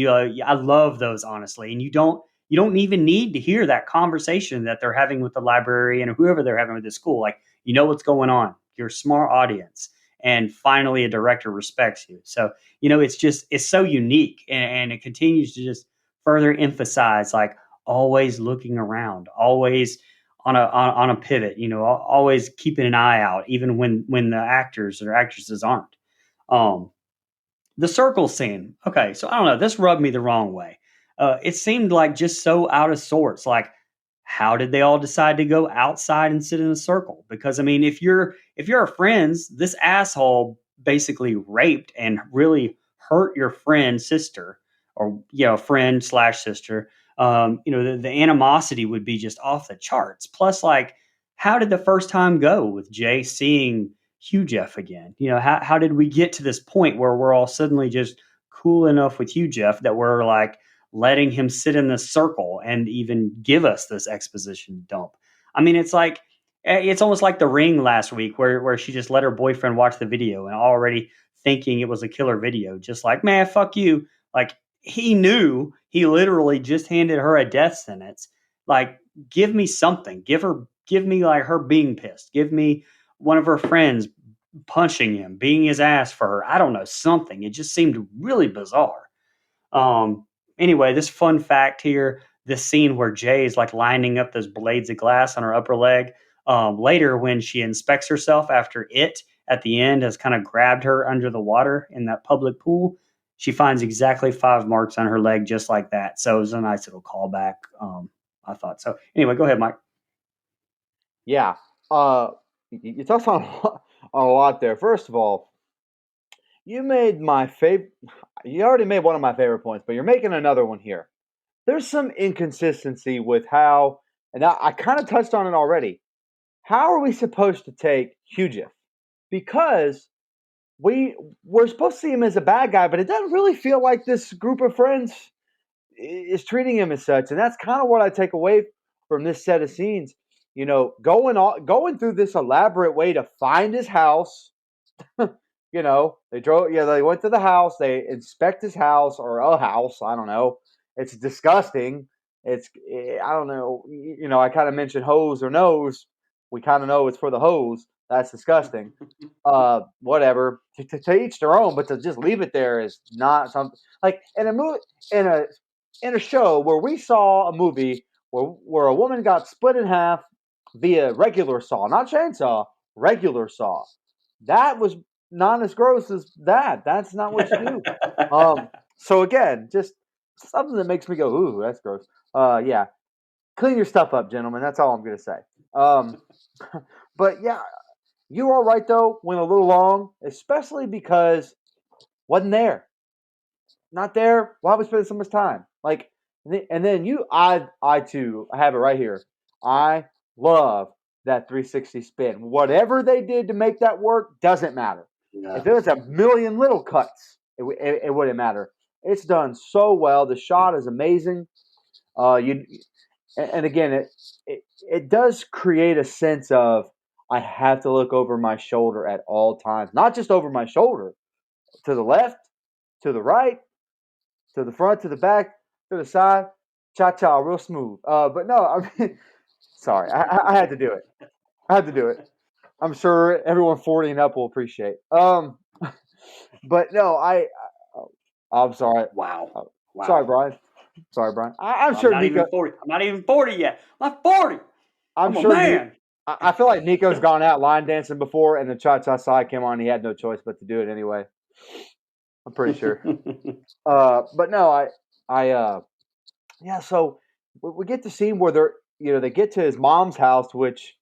I love those honestly. And you don't even need to hear that conversation that they're having with the librarian or whoever they're having with the school. Like what's going on. You're a smart audience, and finally a director respects you. So it's so unique, and it continues to just further emphasize like always looking around, always on a pivot, always keeping an eye out, even when the actors or actresses aren't. Um, the circle scene. Okay, so I don't know. This rubbed me the wrong way. It seemed like just so out of sorts. Like, how did they all decide to go outside and sit in a circle? Because I mean, if you're friends, this asshole basically raped and really hurt your friend's sister, or friend slash sister. The animosity would be just off the charts. Plus, like, how did the first time go with Jay seeing Hugh Jeff again? How did we get to this point where we're all suddenly just cool enough with Hugh Jeff that we're like letting him sit in the circle and even give us this exposition dump. I mean, it's almost like The Ring last week, where she just let her boyfriend watch the video and already thinking it was a killer video, just like, man, fuck you. Like, he knew he literally just handed her a death sentence. Like, give me something. Give me like her being pissed. Give me one of her friends punching him, being his ass for her. I don't know, something. It just seemed really bizarre. Um, anyway, this fun fact here, this scene where Jay is like lining up those blades of glass on her upper leg. Later, when she inspects herself after it at the end has kind of grabbed her under the water in that public pool, she finds exactly 5 marks on her leg, just like that. So it was a nice little callback. I thought so. Anyway, go ahead, Mike. Yeah. You touched on on a lot there. First of all, you made my favorite. You already made one of my favorite points, but you're making another one here. There's some inconsistency with how, and I kind of touched on it already. How are we supposed to take Hugh? Because we're supposed to see him as a bad guy, but it doesn't really feel like this group of friends is treating him as such, and that's kind of what I take away from this set of scenes. You know, going through this elaborate way to find his house. You know, they drove. Yeah, they went to the house. They inspect his house or a house. I don't know. It's disgusting. I don't know. You know, I kind of mentioned hose or nose. We kind of know it's for the hose. That's disgusting. Whatever. To each their own, but to just leave it there is not something like in a movie in a in a show where we saw a movie where a woman got split in half via regular saw, not chainsaw, regular saw. That was not as gross as that. That's not what you do. So again, just something that makes me go, ooh, that's gross. Yeah, clean your stuff up, gentlemen. That's all I'm gonna say. Um, but yeah, you are right though. Went a little long, especially because wasn't there, not there. Why are we spending so much time? Like, and then I too have it right here. I love that 360 spin. Whatever they did to make that work doesn't matter. Yeah. If there was a million little cuts, it wouldn't matter. It's done so well. The shot is amazing. You and again, it does create a sense of I have to look over my shoulder at all times, not just over my shoulder, to the left, to the right, to the front, to the back, to the side, cha cha, real smooth. But no, I mean, sorry, I had to do it. I had to do it. I'm sure everyone 40 and up will appreciate. But no, I'm sorry. Wow. Wow. Sorry, Brian. Sorry, Brian. I'm sure not Nico. even 40. I'm not even 40 yet. I'm 40. I'm a sure man. I feel like Nico's gone out line dancing before, and the cha cha side came on. He had no choice but to do it anyway. I'm pretty sure. But no, yeah. So we get the scene where they get to his mom's house, which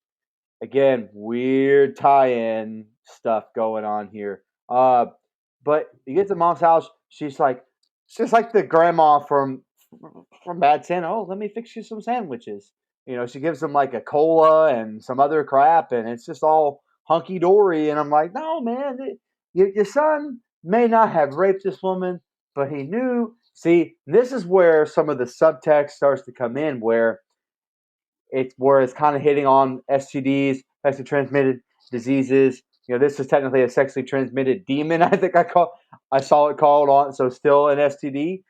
again, weird tie-in stuff going on here. But you get to mom's house, she's like the grandma from Bad Santa. Oh, let me fix you some sandwiches. You know, she gives him like a cola and some other crap, and it's just all hunky dory. And I'm like, no, man, your son may not have raped this woman, but he knew. See, this is where some of the subtext starts to come in, where it's kind of hitting on STDs, sexually transmitted diseases. You know, this is technically a sexually transmitted demon. I think I saw it called on, so still an STD,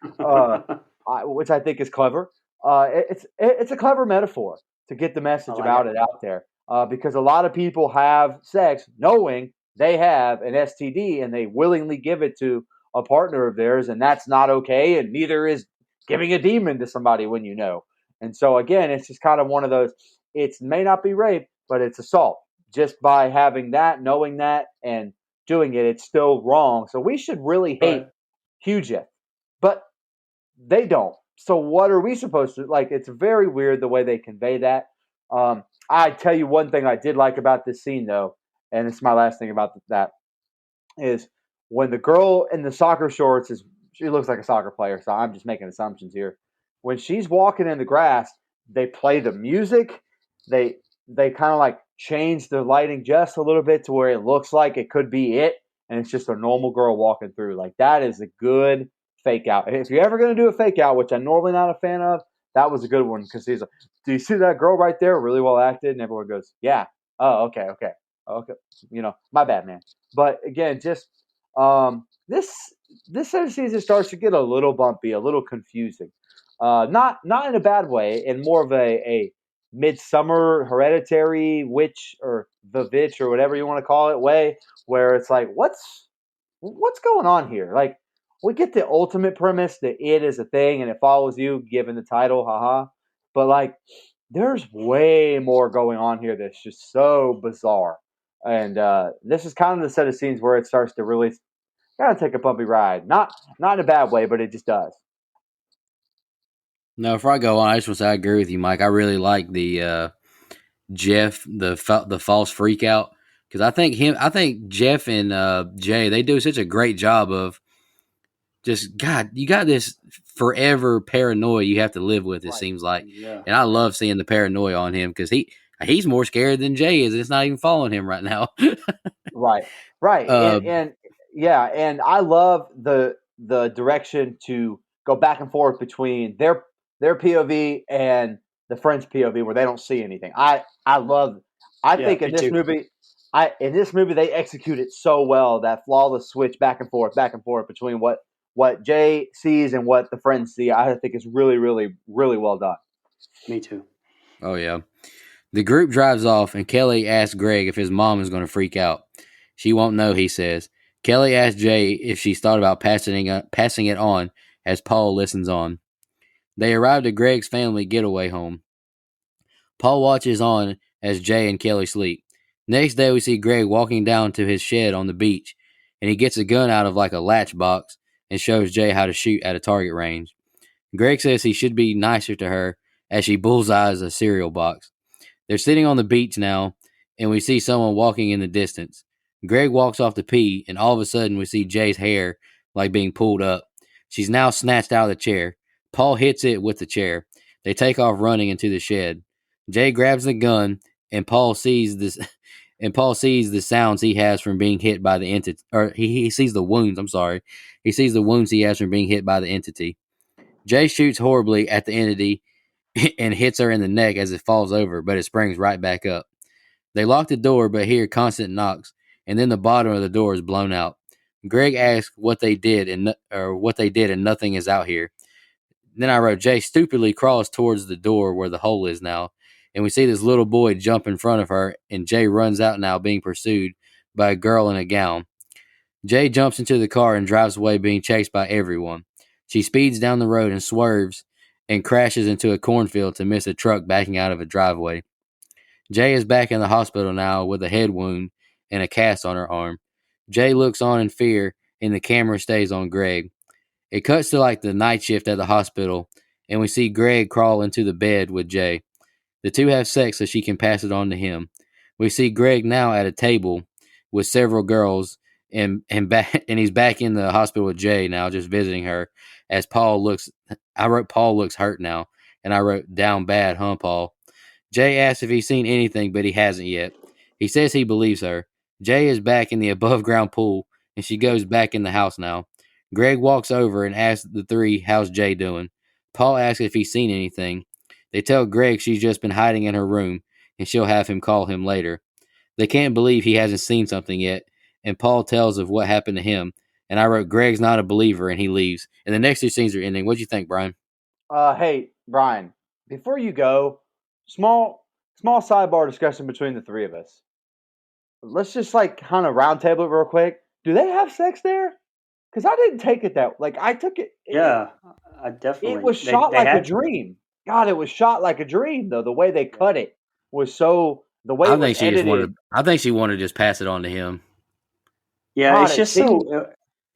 which I think is clever. It's a clever metaphor to get the message about it out there, because a lot of people have sex knowing they have an STD and they willingly give it to a partner of theirs, and that's not okay. And neither is giving a demon to somebody when you know. And so again, it's just kind of one of those. It may not be rape, but it's assault. Just by having that, knowing that, and doing it, it's still wrong. So we should really hate Hugh, but they don't. So what are we supposed to like? It's very weird the way they convey that. I tell you one thing I did like about this scene though, and it's my last thing about that is when the girl in the soccer shorts she looks like a soccer player, so I'm just making assumptions here. When she's walking in the grass, they play the music. They kind of like change the lighting just a little bit to where it looks like it could be it, and it's just a normal girl walking through. Like that is a good fake out. If you're ever going to do a fake out, which I'm normally not a fan of, that was a good one because he's like, "Do you see that girl right there? Really well acted." And everyone goes, "Yeah." Oh, okay, okay, okay. My bad, man. But again, just this set of season starts to get a little bumpy, a little confusing. Not in a bad way, in more of a midsummer hereditary witch or the vitch or whatever you want to call it way, where it's like, what's going on here? Like, we get the ultimate premise that it is a thing and it follows you, given the title, haha. But like, there's way more going on here that's just so bizarre. And this is kind of the set of scenes where it starts to really kind of take a bumpy ride. Not in a bad way, but it just does. No, before I go on, I just want to say I agree with you, Mike. I really like the Jeff, the false freak out, because I think Jeff and Jay, they do such a great job of just, God, you got this forever paranoia you have to live with. It Right. seems like, Yeah. and I love seeing the paranoia on him because he's more scared than Jay is. And it's not even following him right now. Right, right, uh, and yeah, and I love the direction to go back and forth between their POV and the friend's POV where they don't see anything. I love. I Yeah, think in me this too. movie, in this movie they execute it so well, that flawless switch back and forth between what Jay sees and what the friends see. I think is really, really, really well done. Me too. oh yeah. The group drives off, and Kelly asks Greg if his mom is going to freak out. She won't know, he says. Kelly asks Jay if she's thought about passing it on as Paul listens on. They arrived at Greg's family getaway home. Paul watches on as Jay and Kelly sleep. Next day, we see Greg walking down to his shed on the beach, and he gets a gun out of like a latch box and shows Jay how to shoot at a target range. Greg says he should be nicer to her as she bullseyes a cereal box. They're sitting on the beach now, and we see someone walking in the distance. Greg walks off to pee, and all of a sudden we see Jay's hair like being pulled up. She's now snatched out of the chair. Paul hits it with the chair. They take off running into the shed. Jay grabs the gun, and Paul sees this. And Paul sees the sounds he has from being hit by the entity, or he sees the wounds. I'm sorry, he sees the wounds he has from being hit by the entity. Jay shoots horribly at the entity and hits her in the neck as it falls over, but it springs right back up. They lock the door but hear constant knocks, and then the bottom of the door is blown out. Greg asks what they did and nothing is out here. Then I wrote, Jay stupidly crawls towards the door where the hole is now, and we see this little boy jump in front of her, and Jay runs out now being pursued by a girl in a gown. Jay jumps into the car and drives away being chased by everyone. She speeds down the road and swerves and crashes into a cornfield to miss a truck backing out of a driveway. Jay is back in the hospital now with a head wound and a cast on her arm. Jay looks on in fear, and the camera stays on Greg. It cuts to like the night shift at the hospital, and we see Greg crawl into the bed with Jay. The two have sex so she can pass it on to him. We see Greg now at a table with several girls, and he's back in the hospital with Jay now, just visiting her. As Paul looks, I wrote Paul looks hurt now, and I wrote down bad, huh, Paul? Jay asks if he's seen anything, but he hasn't yet. He says he believes her. Jay is back in the above ground pool, and she goes back in the house now. Greg walks over and asks the three, how's Jay doing? Paul asks if he's seen anything. They tell Greg she's just been hiding in her room, and she'll have him call him later. They can't believe he hasn't seen something yet, and Paul tells of what happened to him. And I wrote, Greg's not a believer, and he leaves. And the next two scenes are ending. What'd you think, Brian? Hey, Brian, before you go, small sidebar discussion between the three of us. Let's just like kind of round table it real quick. Do they have sex there? Because I didn't take it that. Like I took it. Yeah, I It definitely. was shot They like a had to. dream. God, it was shot like a dream though. The way they cut it was so. The way I it was think she just edited. wanted. I think she wanted to just pass it on to him. Yeah, God, it's it just so. seemed.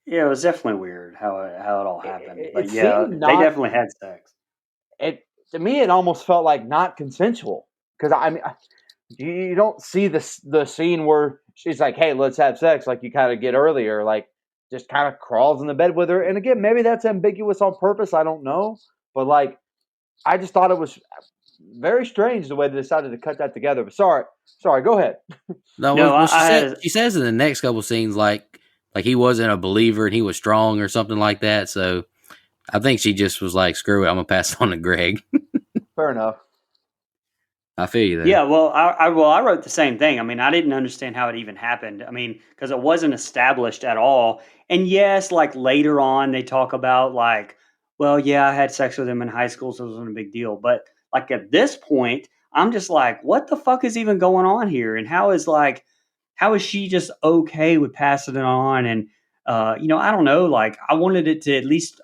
Yeah, it was definitely weird how it all happened. It But yeah, seemed they not. definitely had sex. It to me, it almost felt like not consensual. Because I mean, you don't see the scene where she's like, "Hey, let's have sex," like you kind of get earlier, like just kind of crawls in the bed with her. And again, maybe that's ambiguous on purpose. I don't know, but like I just thought it was very strange the way they decided to cut that together. But sorry, go ahead. No, No, well, she I said had. she says in the next couple scenes like he wasn't a believer and he was strong or something like that. So I think she just was like, screw it, I'm gonna pass it on to Greg. Fair enough. I feel you there. Yeah, well, I wrote the same thing. I mean, I didn't understand how it even happened. I mean, because it wasn't established at all. And yes, like later on, they talk about like, well, yeah, I had sex with him in high school, so it wasn't a big deal. But like at this point, I'm just like, what the fuck is even going on here? And how is she just okay with passing it on? And I don't know. Like, I wanted it to at least,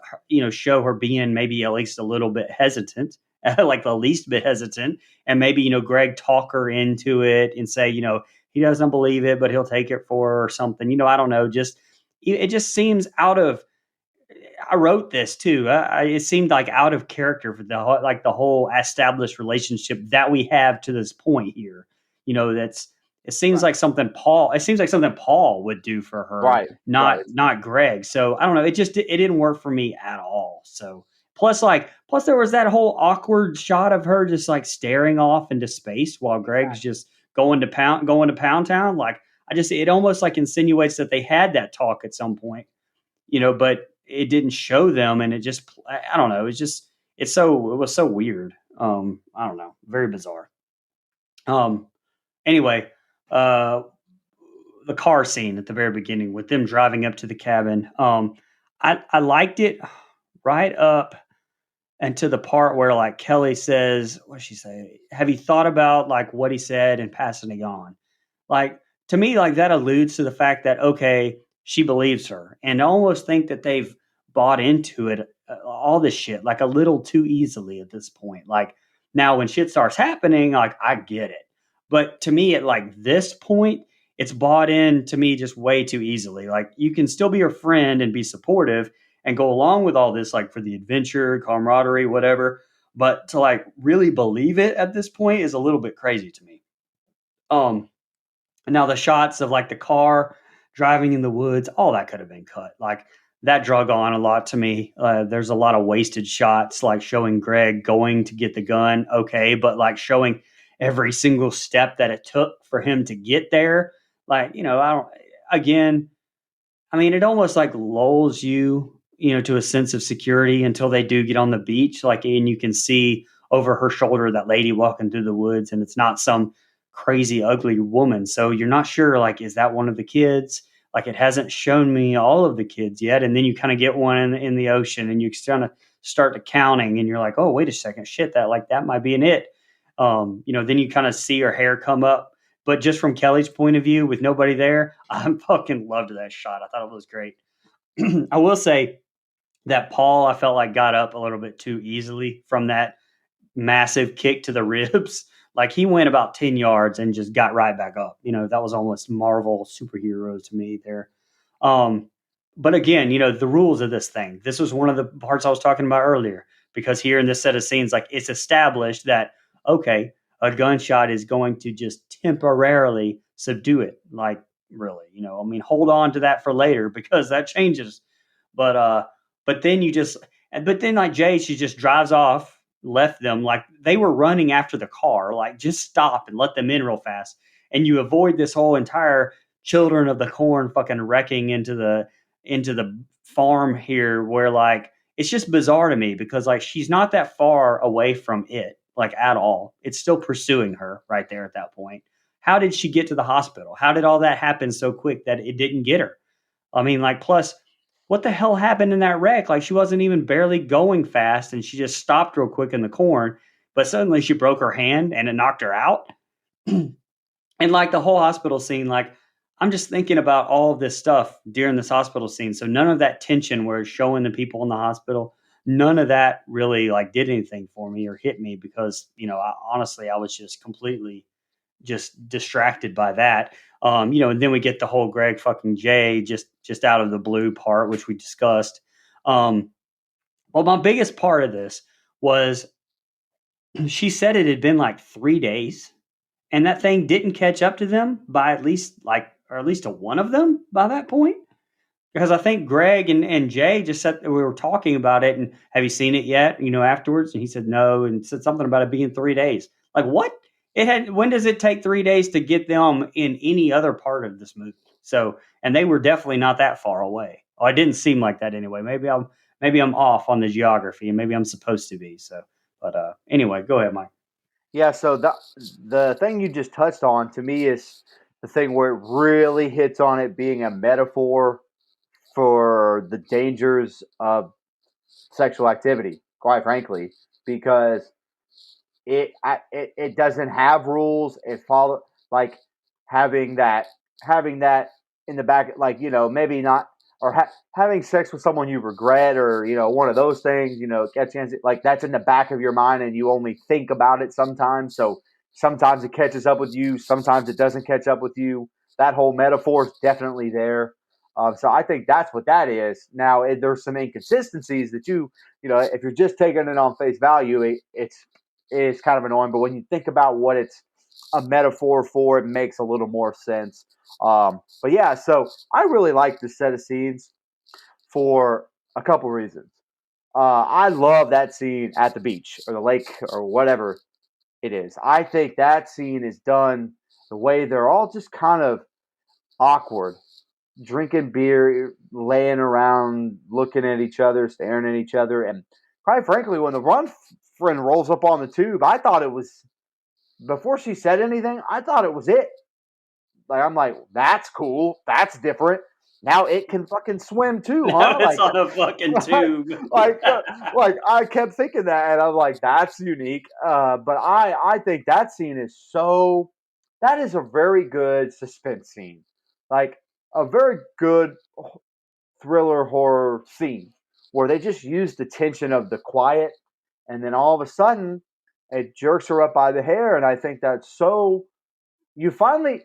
show her being maybe at least a little bit hesitant, like the least bit hesitant, and maybe Greg talk her into it and say he doesn't believe it but he'll take it for her or something. I don't know, just it just seems out of. I wrote this too. It seemed like out of character for the whole established relationship that we have to this point here. That's it seems Right. like something Paul. It seems like something Paul would do for her, Right. not Right. not Greg. So I don't know. It didn't work for me at all. So plus there was that whole awkward shot of her just like staring off into space while Greg's Exactly. just going to Pound Town. Like it almost like insinuates that they had that talk at some point, but it didn't show them, and it just I don't know. It was so weird. I don't know, very bizarre. Um, anyway, uh, the car scene at the very beginning with them driving up to the cabin. I liked it right up and to the part where like Kelly says, what did she say? Have you thought about like what he said and passing it on? Like to me, like that alludes to the fact that okay, she believes her, and I almost think that they've bought into it all this shit like a little too easily at this point. Like now, when shit starts happening, like I get it, but to me, at like this point, it's bought in to me just way too easily. Like you can still be her friend and be supportive and go along with all this, like for the adventure, camaraderie, whatever. But to like really believe it at this point is a little bit crazy to me. Um, Now the shots of like the car driving in the woods, all that could have been cut. Like that drug on a lot to me. There's a lot of wasted shots, like showing Greg going to get the gun, okay, but like showing every single step that it took for him to get there. Like I don't. Again, I mean, it almost like lulls you, to a sense of security until they do get on the beach. Like, and you can see over her shoulder that lady walking through the woods, and it's not some crazy, ugly woman. So you're not sure, like, is that one of the kids? Like, it hasn't shown me all of the kids yet. And then you kind of get one in the ocean, and you kind of start to counting, and you're like, oh, wait a second, shit, that might be an it. Then you kind of see her hair come up, but just from Kelly's point of view, with nobody there, I fucking loved that shot. I thought it was great. I will say that Paul, I felt like got up a little bit too easily from that massive kick to the ribs. Like he went about 10 yards and just got right back up. That was almost Marvel superhero to me there. Um, but again, the rules of this thing. This was one of the parts I was talking about earlier, because here in this set of scenes, like it's established that, okay, a gunshot is going to just temporarily subdue it. Like, really, I mean, hold on to that for later because that changes. But but then like Jay, she just drives off, left them like they were running after the car, like just stop and let them in real fast. And you avoid this whole entire children of the corn fucking wrecking into the farm here, where like it's just bizarre to me because like she's not that far away from it, like at all. It's still pursuing her right there at that point. How did she get to the hospital? How did all that happen so quick that it didn't get her? I mean, like, plus, what the hell happened in that wreck? Like, she wasn't even barely going fast, and she just stopped real quick in the corn, but suddenly she broke her hand and it knocked her out. And like the whole hospital scene, like I'm just thinking about all of this stuff during this hospital scene. So none of that tension where it's showing the people in the hospital, none of that really like did anything for me or hit me because, honestly, I was just completely just distracted by that. And then we get the whole Greg fucking Jay just out of the blue part, which we discussed. Um, well, my biggest part of this was she said it had been like 3 days, and that thing didn't catch up to them by at least to one of them by that point. Because I think Greg and Jay just said that we were talking about it and have you seen it yet? Afterwards, and he said no, and said something about it being 3 days. Like what? It had. When does it take 3 days to get them in any other part of this movie? So, and they were definitely not that far away. Oh, it didn't seem like that anyway. maybe I'm off on the geography, and maybe I'm supposed to be. So, but anyway, go ahead, Mike. Yeah, so the thing you just touched on to me is the thing where it really hits on it being a metaphor for the dangers of sexual activity, quite frankly, because it doesn't have rules. It follow like having that having that in the back, like maybe not or having sex with someone you regret, or one of those things. Catching like that's in the back of your mind, and you only think about it sometimes. So sometimes it catches up with you, sometimes it doesn't catch up with you. That whole metaphor is definitely there. So I think that's what that is. Now there's some inconsistencies that if you're just taking it on face value, it's kind of annoying. But when you think about what it's a metaphor for, it makes a little more sense. But yeah, so I really like this set of scenes for a couple reasons. I love that scene at the beach or the lake or whatever it is. I think that scene is done the way they're all just kind of awkward, drinking beer, laying around, looking at each other, staring at each other. And quite frankly, when the run friend rolls up on the tube, I thought it was, before she said anything, I thought it was it. Like, I'm like, that's cool. That's different. Now it can fucking swim too, Now huh? it's on a fucking Like, tube. like, like I kept thinking that, and I'm like, that's unique. But I think that scene is that is a very good suspense scene, like a very good thriller horror scene where they just use the tension of the quiet, and then all of a sudden it jerks her up by the hair, and I think that's so you finally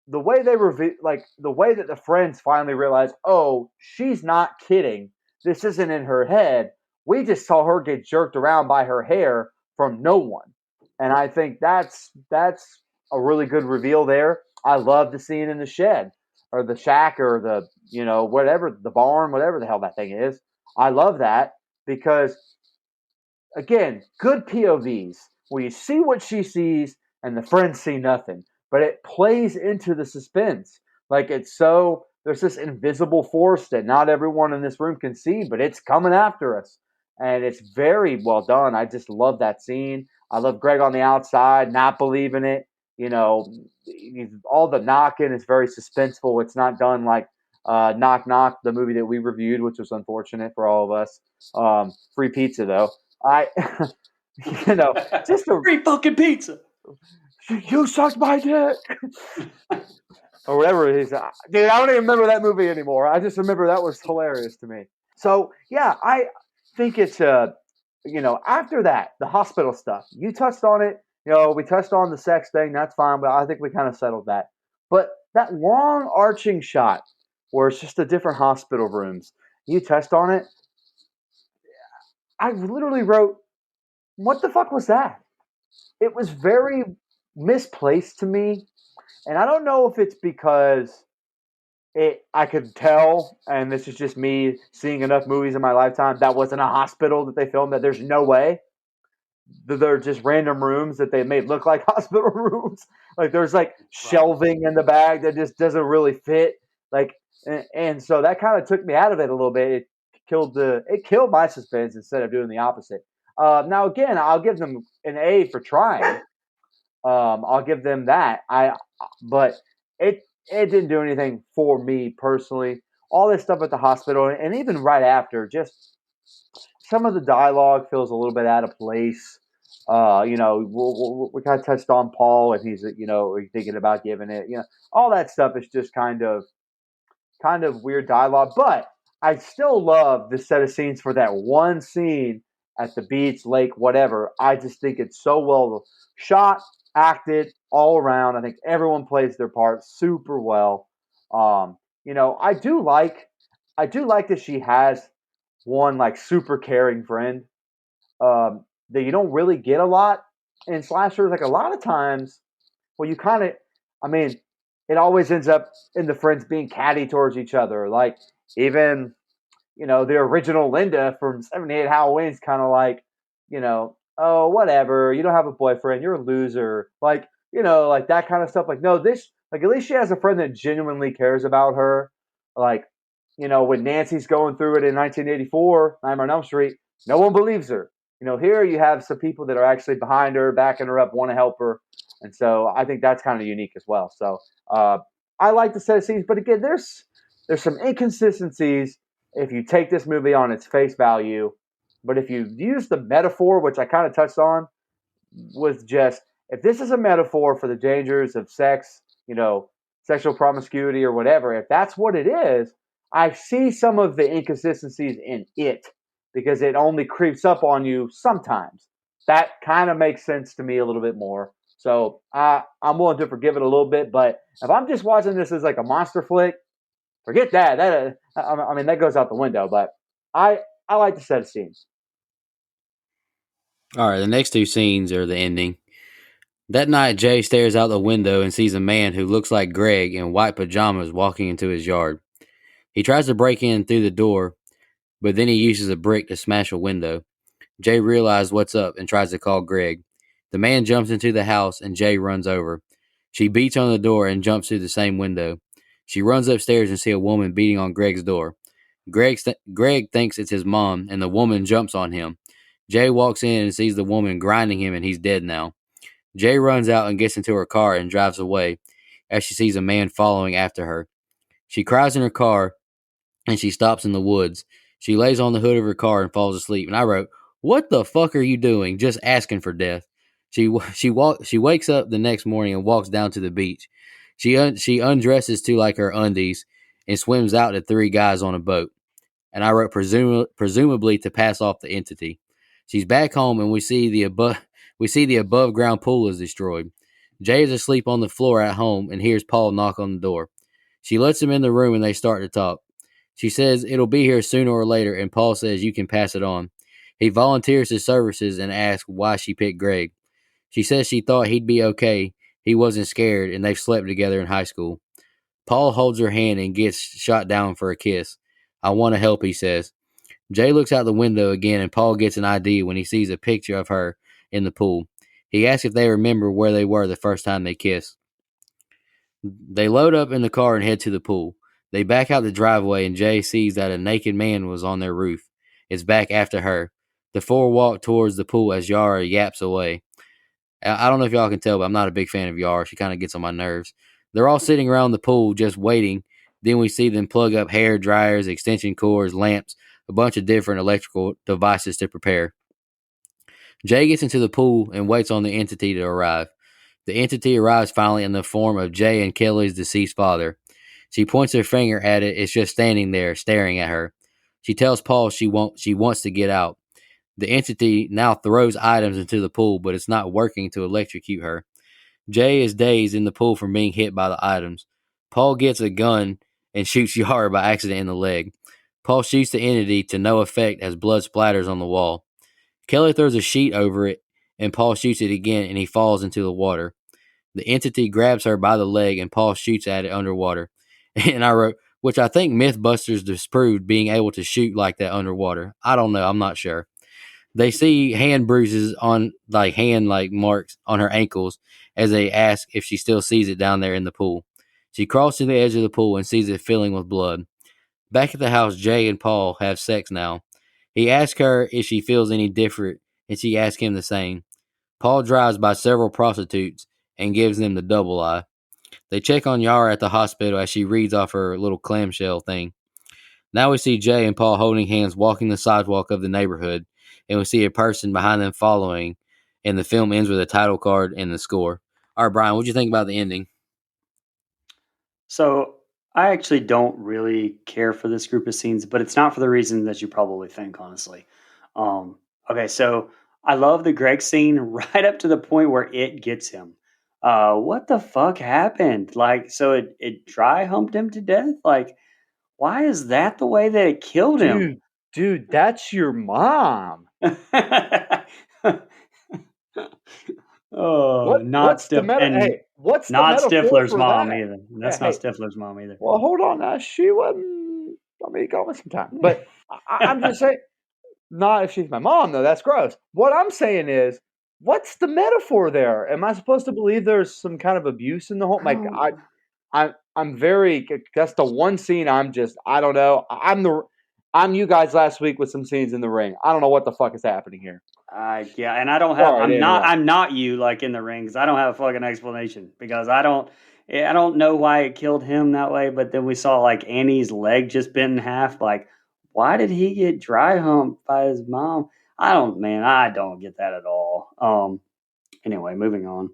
the way they like the way that the friends finally realize, oh, she's not kidding. This isn't in her head. We just saw her get jerked around by her hair from no one, and I think that's a really good reveal there. I love the scene in the shed or the shack or the whatever, the barn, whatever the hell that thing is. I love that because again, good POVs where you see what she sees and the friends see nothing, but it plays into the suspense. Like there's this invisible force that not everyone in this room can see, but it's coming after us. And it's very well done. I just love that scene. I love Greg on the outside, not believing it. All the knocking is very suspenseful. It's not done like Knock Knock, the movie that we reviewed, which was unfortunate for all of us. Free pizza though. I, just a Free fucking pizza. you sucked my dick, or whatever it is. Dude, I don't even remember that movie anymore. I just remember that was hilarious to me. So yeah, I think it's after that, the hospital stuff. You touched on it. We touched on the sex thing. That's fine, but I think we kind of settled that. But that long arching shot where it's just the different hospital rooms. You touched on it. I literally wrote, "What the fuck was that?" It was very misplaced to me, and I don't know if it's because I could tell, and this is just me seeing enough movies in my lifetime, that wasn't a hospital that they filmed, that there's no way that they're just random rooms that they made look like hospital rooms. Like there's like shelving in the bag that just doesn't really fit. Like and so that kind of took me out of it a little bit. It killed my suspense instead of doing the opposite. Now again, I'll give them an A for trying. I'll give them that. But it didn't do anything for me personally. All this stuff at the hospital, and even right after, just some of the dialogue feels a little bit out of place. We kind of touched on Paul, and he's thinking about giving it. All that stuff is just kind of weird dialogue. But I still love the set of scenes for that one scene at the beach, lake, whatever. I just think it's so well shot, acted all around. I think everyone plays their part super well. I do like that she has one like super caring friend that you don't really get a lot in slashers. Like a lot of times, well, you kind of, I mean, it always ends up in the friends being catty towards each other. Like even the original Linda from 78 Halloween's kind of like, oh, whatever, you don't have a boyfriend, you're a loser. Like, like that kind of stuff. Like, no, this, like, at least she has a friend that genuinely cares about her. Like, when Nancy's going through it in 1984, Nightmare on Elm Street, no one believes her. Here you have some people that are actually behind her, backing her up, want to help her, and so I think that's kind of unique as well. So I like the set of scenes, but again, there's some inconsistencies if you take this movie on its face value, but if you use the metaphor, which I kind of touched on, was just if this is a metaphor for the dangers of sex, sexual promiscuity or whatever, if that's what it is, I see some of the inconsistencies in it because it only creeps up on you sometimes. That kind of makes sense to me a little bit more. So I'm willing to forgive it a little bit, but if I'm just watching this as like a monster flick, forget that. I mean, that goes out the window. But I like the set of scenes. All right, the next two scenes are the ending. That night, Jay stares out the window and sees a man who looks like Greg in white pajamas walking into his yard. He tries to break in through the door, but then he uses a brick to smash a window. Jay realizes what's up and tries to call Greg. The man jumps into the house and Jay runs over. She beats on the door and jumps through the same window. She runs upstairs and sees a woman beating on Greg's door. Greg thinks it's his mom, and the woman jumps on him. Jay walks in and sees the woman grinding him, and he's dead now. Jay runs out and gets into her car and drives away as she sees a man following after her. She cries in her car and she stops in the woods. She lays on the hood of her car and falls asleep. And I wrote, "What the fuck are you doing? Just asking for death." She wakes up the next morning and walks down to the beach. She undresses to like her undies and swims out to three guys on a boat. And I wrote presumably to pass off the entity. She's back home and we see the above ground pool is destroyed. Jay is asleep on the floor at home and hears Paul knock on the door. She lets him in the room and they start to talk. She says it'll be here sooner or later, and Paul says you can pass it on. He volunteers his services and asks why she picked Greg. She says she thought he'd be okay. He wasn't scared, and they've slept together in high school. Paul holds her hand and gets shot down for a kiss. "I want to help," he says. Jay looks out the window again, and Paul gets an idea when he sees a picture of her in the pool. He asks if they remember where they were the first time they kissed. They load up in the car and head to the pool. They back out the driveway, and Jay sees that a naked man was on their roof. It's back after her. The four walk towards the pool as Yara yaps away. I don't know if y'all can tell, but I'm not a big fan of Yara. She kind of gets on my nerves. They're all sitting around the pool just waiting. Then we see them plug up hair dryers, extension cords, lamps, a bunch of different electrical devices to prepare. Jay gets into the pool and waits on the entity to arrive. The entity arrives finally in the form of Jay and Kelly's deceased father. She points her finger at it. It's just standing there, staring at her. She tells Paul she wants to get out. The entity now throws items into the pool, but it's not working to electrocute her. Jay is dazed in the pool from being hit by the items. Paul gets a gun and shoots Yara by accident in the leg. Paul shoots the entity to no effect as blood splatters on the wall. Kelly throws a sheet over it, and Paul shoots it again, and he falls into the water. The entity grabs her by the leg, and Paul shoots at it underwater. And I wrote, which I think Mythbusters disproved being able to shoot like that underwater. I don't know. I'm not sure. They see hand bruises on hand marks on her ankles as they ask if she still sees it down there in the pool. She crawls to the edge of the pool and sees it filling with blood. Back at the house, Jay and Paul have sex now. He asks her if she feels any different, and she asks him the same. Paul drives by several prostitutes and gives them the double eye. They check on Yara at the hospital as she reads off her little clamshell thing. Now we see Jay and Paul holding hands walking the sidewalk of the neighborhood, and we see a person behind them following, and the film ends with a title card and the score. All right, Brian, what do you think about the ending? So I actually don't really care for this group of scenes, but it's not for the reason that you probably think, honestly. Okay, so I love the Greg scene right up to the point where it gets him. What the fuck happened? Like, so it dry humped him to death? Like, why is that the way that it killed him? Dude, that's your mom. Oh, not What's the Stif meta? and Hey, what's the not metaphor Stifler's for mom that? either. Yeah, That's not hey, Stifler's mom either. well, hold on now. She wasn't. I mean, call me sometime. But I'm just saying, not if she's my mom, though. That's gross. What I'm saying is, what's the metaphor there? Am I supposed to believe there's some kind of abuse in the home? I don't, I I'm very. That's the one scene I don't know. I'm you guys last week with some scenes in the ring. I don't know what the fuck is happening here. Yeah, and I don't have. Sorry to interrupt. I'm not you like in the ring because I don't have a fucking explanation because I don't know why it killed him that way. But then we saw like Annie's leg just bent in half. Like, why did he get dry humped by his mom? I don't get that at all. Anyway, moving on.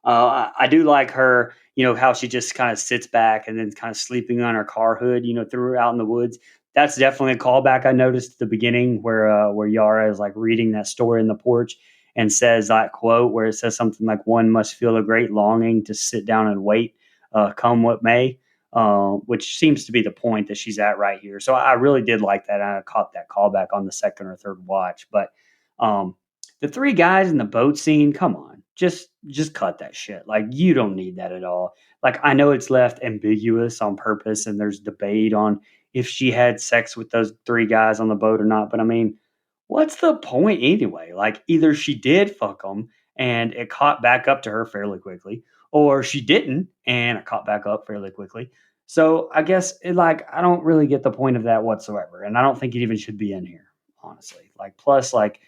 I do like her, how she just kind of sits back and then kind of sleeping on her car hood, threw her out in the woods. That's definitely a callback I noticed at the beginning where Yara is like reading that story in the porch and says that quote where it says something like one must feel a great longing to sit down and wait, come what may, which seems to be the point that she's at right here. So I really did like that. I caught that callback on the second or third watch, but um, the three guys in the boat scene, come on. Just cut that shit. Like you don't need that at all. Like I know it's left ambiguous on purpose and there's debate on if she had sex with those three guys on the boat or not, but I mean, what's the point anyway? Like either she did fuck them and it caught back up to her fairly quickly, or she didn't and it caught back up fairly quickly. So I guess I don't really get the point of that whatsoever, and I don't think it even should be in here, honestly. Like plus, like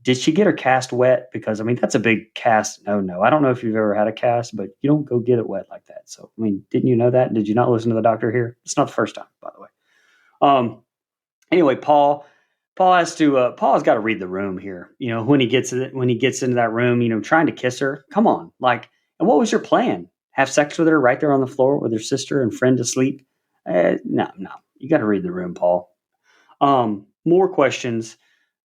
did she get her cast wet? Because I mean, that's a big cast no. I don't know if you've ever had a cast, but you don't go get it wet like that. So I mean, didn't you know that? Did you not listen to the doctor here? It's not the first time, by the way. Um. Anyway, Paul's got to read the room here. When he gets into that room, trying to kiss her. Come on, like, and what was your plan? Have sex with her right there on the floor with her sister and friend asleep? No, no. You got to read the room, Paul. More questions.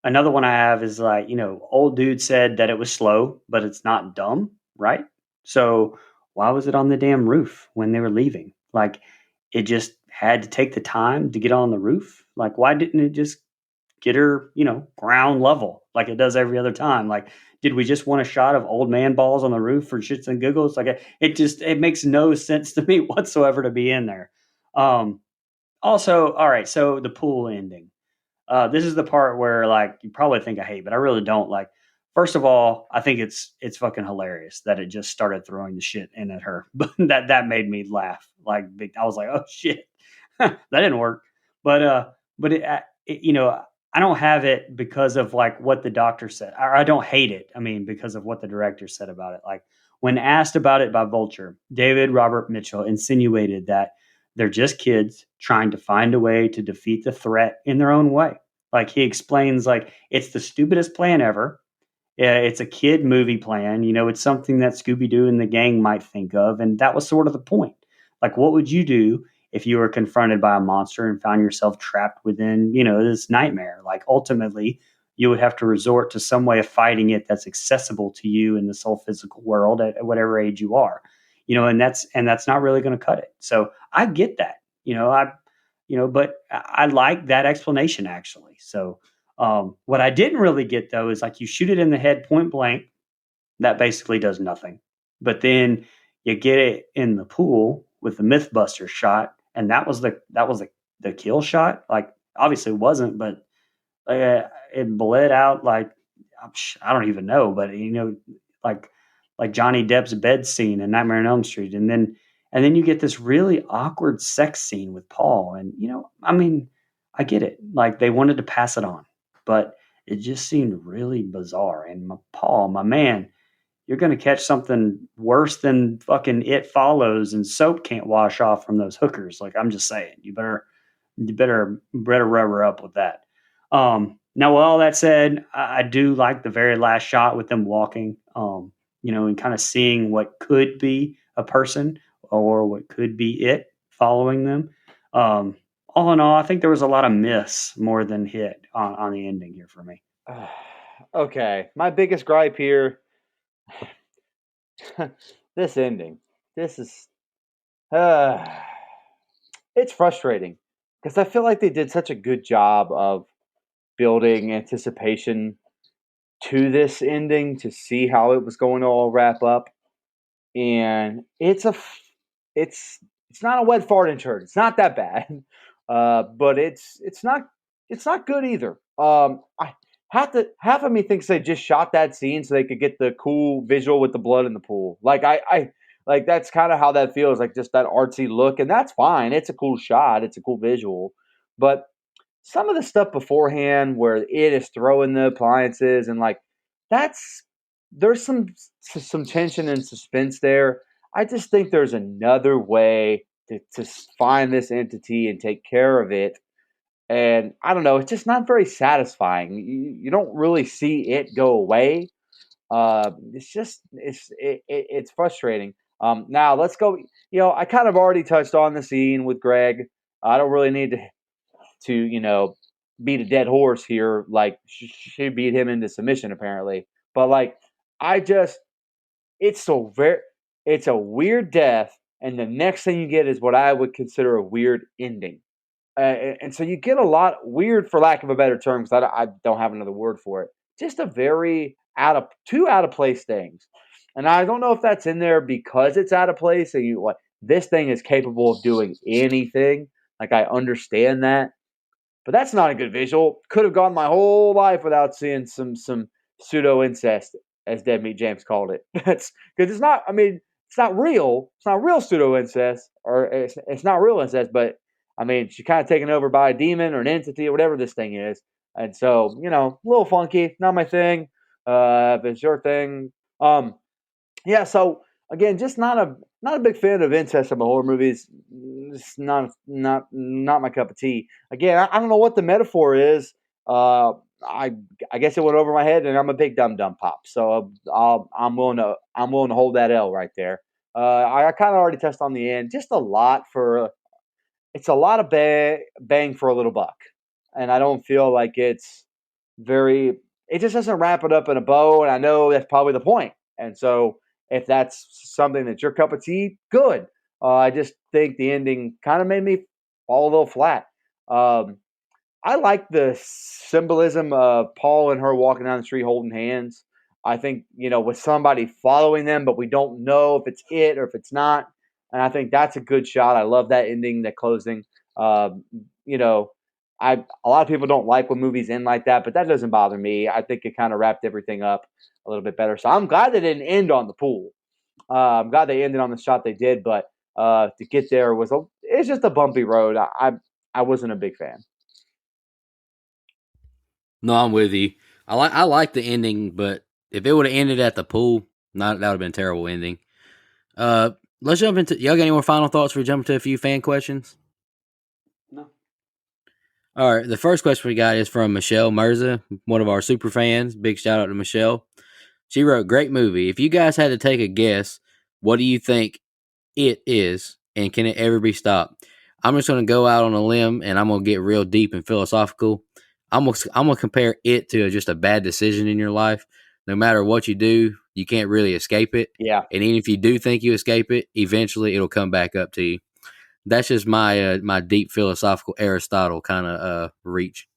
Another one I have is like, old dude said that it was slow, but it's not dumb, right? So why was it on the damn roof when they were leaving? Like it just had to take the time to get on the roof. Like why didn't it just get her, ground level like it does every other time? Like, did we just want a shot of old man balls on the roof for shits and giggles? Like it makes no sense to me whatsoever to be in there. Also, all right, so the pool ending. This is the part where like you probably think I hate, but I really don't. Like, first of all, I think it's fucking hilarious that it just started throwing the shit in at her. But that made me laugh. Like I was like, oh shit, that didn't work. But I don't have it because of like what the doctor said. I don't hate it. I mean, because of what the director said about it. Like when asked about it by Vulture, David Robert Mitchell insinuated that they're just kids trying to find a way to defeat the threat in their own way. Like he explains, like it's the stupidest plan ever. Yeah, it's a kid movie plan. It's something that Scooby Doo and the gang might think of, and that was sort of the point. Like, what would you do if you were confronted by a monster and found yourself trapped within, this nightmare? Like, ultimately, you would have to resort to some way of fighting it that's accessible to you in this whole physical world at whatever age you are. And that's not really going to cut it. So I get that. But I like that explanation actually. So what I didn't really get though is like you shoot it in the head point blank, that basically does nothing. But then you get it in the pool with the MythBuster shot, and that was the kill shot. Like obviously it wasn't, but it bled out like I don't even know, but like Johnny Depp's bed scene in Nightmare on Elm Street, and then you get this really awkward sex scene with Paul, and I mean, I get it, like they wanted to pass it on, but it just seemed really bizarre. And Paul, my man, you're going to catch something worse than fucking It Follows, and soap can't wash off from those hookers. Like I'm just saying, you better rubber up with that. Now, with all that said, I do like the very last shot with them walking, and kind of seeing what could be a person or what could be it following them. All in all, I think there was a lot of miss more than hit on the ending here for me. Okay, my biggest gripe here, this ending. This is, uh, it's frustrating because I feel like they did such a good job of building anticipation to this ending to see how it was going to all wrap up, and it's it's not a wet fart in church. It's not that bad, but it's not good either. I half of me thinks they just shot that scene so they could get the cool visual with the blood in the pool. Like Like that's kind of how that feels, like just that artsy look, and that's fine. It's a cool shot, it's a cool visual, but some of the stuff beforehand where it is throwing the appliances and like that's there's some tension and suspense there. I just think there's another way to find this entity and take care of it. And I don't know, it's just not very satisfying. You don't really see it go away. It's just it's frustrating. Now let's go. I kind of already touched on the scene with Greg. I don't really need to beat a dead horse here. Like she beat him into submission apparently, but like I just it's so very it's a weird death, and the next thing you get is what I would consider a weird ending. And so you get a lot weird, for lack of a better term, because I don't have another word for it. Just a very out of place things, and I don't know if that's in there because it's out of place. And you like this thing is capable of doing anything. Like I understand that, but that's not a good visual. Could have gone my whole life without seeing some pseudo incest, as Dead Meat James called it. That's because it's not. I mean, it's not real. It's not real pseudo incest, or it's not real incest. But I mean, she's kind of taken over by a demon or an entity or whatever this thing is, and so a little funky. Not my thing. If it's your thing, yeah, so again, just not a big fan of incest in my horror movies. It's not my cup of tea. Again, I don't know what the metaphor is. I guess it went over my head, and I'm a big dum dum pop, so I'm willing to hold that L right there. I kind of already touched on the end. Just a lot for it's a lot of bang for a little buck, and I don't feel like it's very. It just doesn't wrap it up in a bow, and I know that's probably the point. And so, if that's something that's your cup of tea, good. I just think the ending kind of made me fall a little flat. Um, I like the symbolism of Paul and her walking down the street holding hands. I think, with somebody following them, but we don't know if it's it or if it's not. And I think that's a good shot. I love that ending, that closing. Um, you know, a lot of people don't like when movies end like that, but that doesn't bother me. I think it kind of wrapped everything up a little bit better. So I'm glad they didn't end on the pool. I'm glad they ended on the shot they did, but to get there it's just a bumpy road. I wasn't a big fan. No, I'm with you. I like the ending, but if it would have ended at the pool, not that would have been a terrible ending. Uh, let's jump into. Y'all got any more final thoughts? We jump into a few fan questions. No. All right, the first question we got is from Michelle Mirza, one of our super fans. Big shout out to Michelle. She wrote, "Great movie. If you guys had to take a guess, what do you think it is, and can it ever be stopped?" I'm just going to go out on a limb, and I'm going to get real deep and philosophical. I'm gonna compare it to just a bad decision in your life. No matter what you do, you can't really escape it. Yeah. And even if you do think you escape it, eventually it'll come back up to you. That's just my deep philosophical Aristotle kind of reach.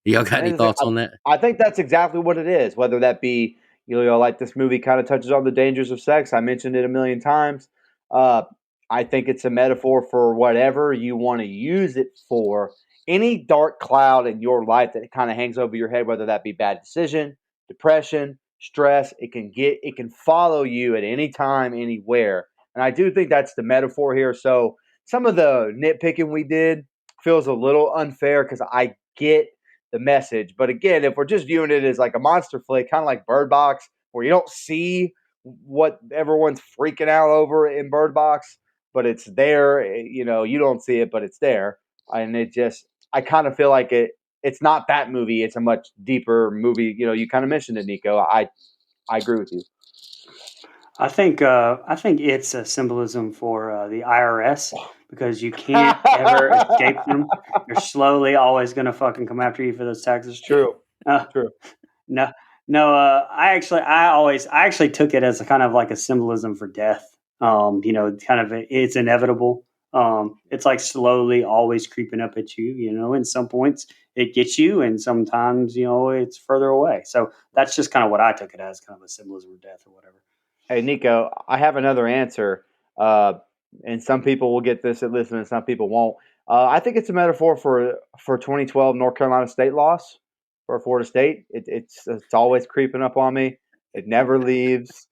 Y'all got any And thoughts on that? I think that's exactly what it is. Whether that be, like this movie kind of touches on the dangers of sex. I mentioned it a million times. Uh, I think it's a metaphor for whatever you want to use it for. Any dark cloud in your life that kind of hangs over your head, whether that be bad decision, depression, stress, it can follow you at any time, anywhere. And I do think that's the metaphor here. So some of the nitpicking we did feels a little unfair because I get the message. But again, if we're just viewing it as like a monster flick, kind of like Bird Box, where you don't see what everyone's freaking out over in Bird Box, but it's there. You don't see it, but it's there, and I kind of feel like It's not that movie. It's a much deeper movie. You kind of mentioned it, Nico. I agree with you. I think it's a symbolism for the IRS because you can't ever escape them. They're slowly always going to fucking come after you for those taxes. True. Uh, True. no, no. I actually took it as a kind of like a symbolism for death. Kind of it's inevitable. It's like slowly always creeping up at you. In some points it gets you, and sometimes it's further away. So that's just kind of what I took it as, kind of a symbolism of death or whatever. Hey, Nico, I have another answer. Uh, and some people will get this at listen, and some people won't. I think it's a metaphor for 2012 North Carolina State loss for Florida State. It's always creeping up on me. It never leaves.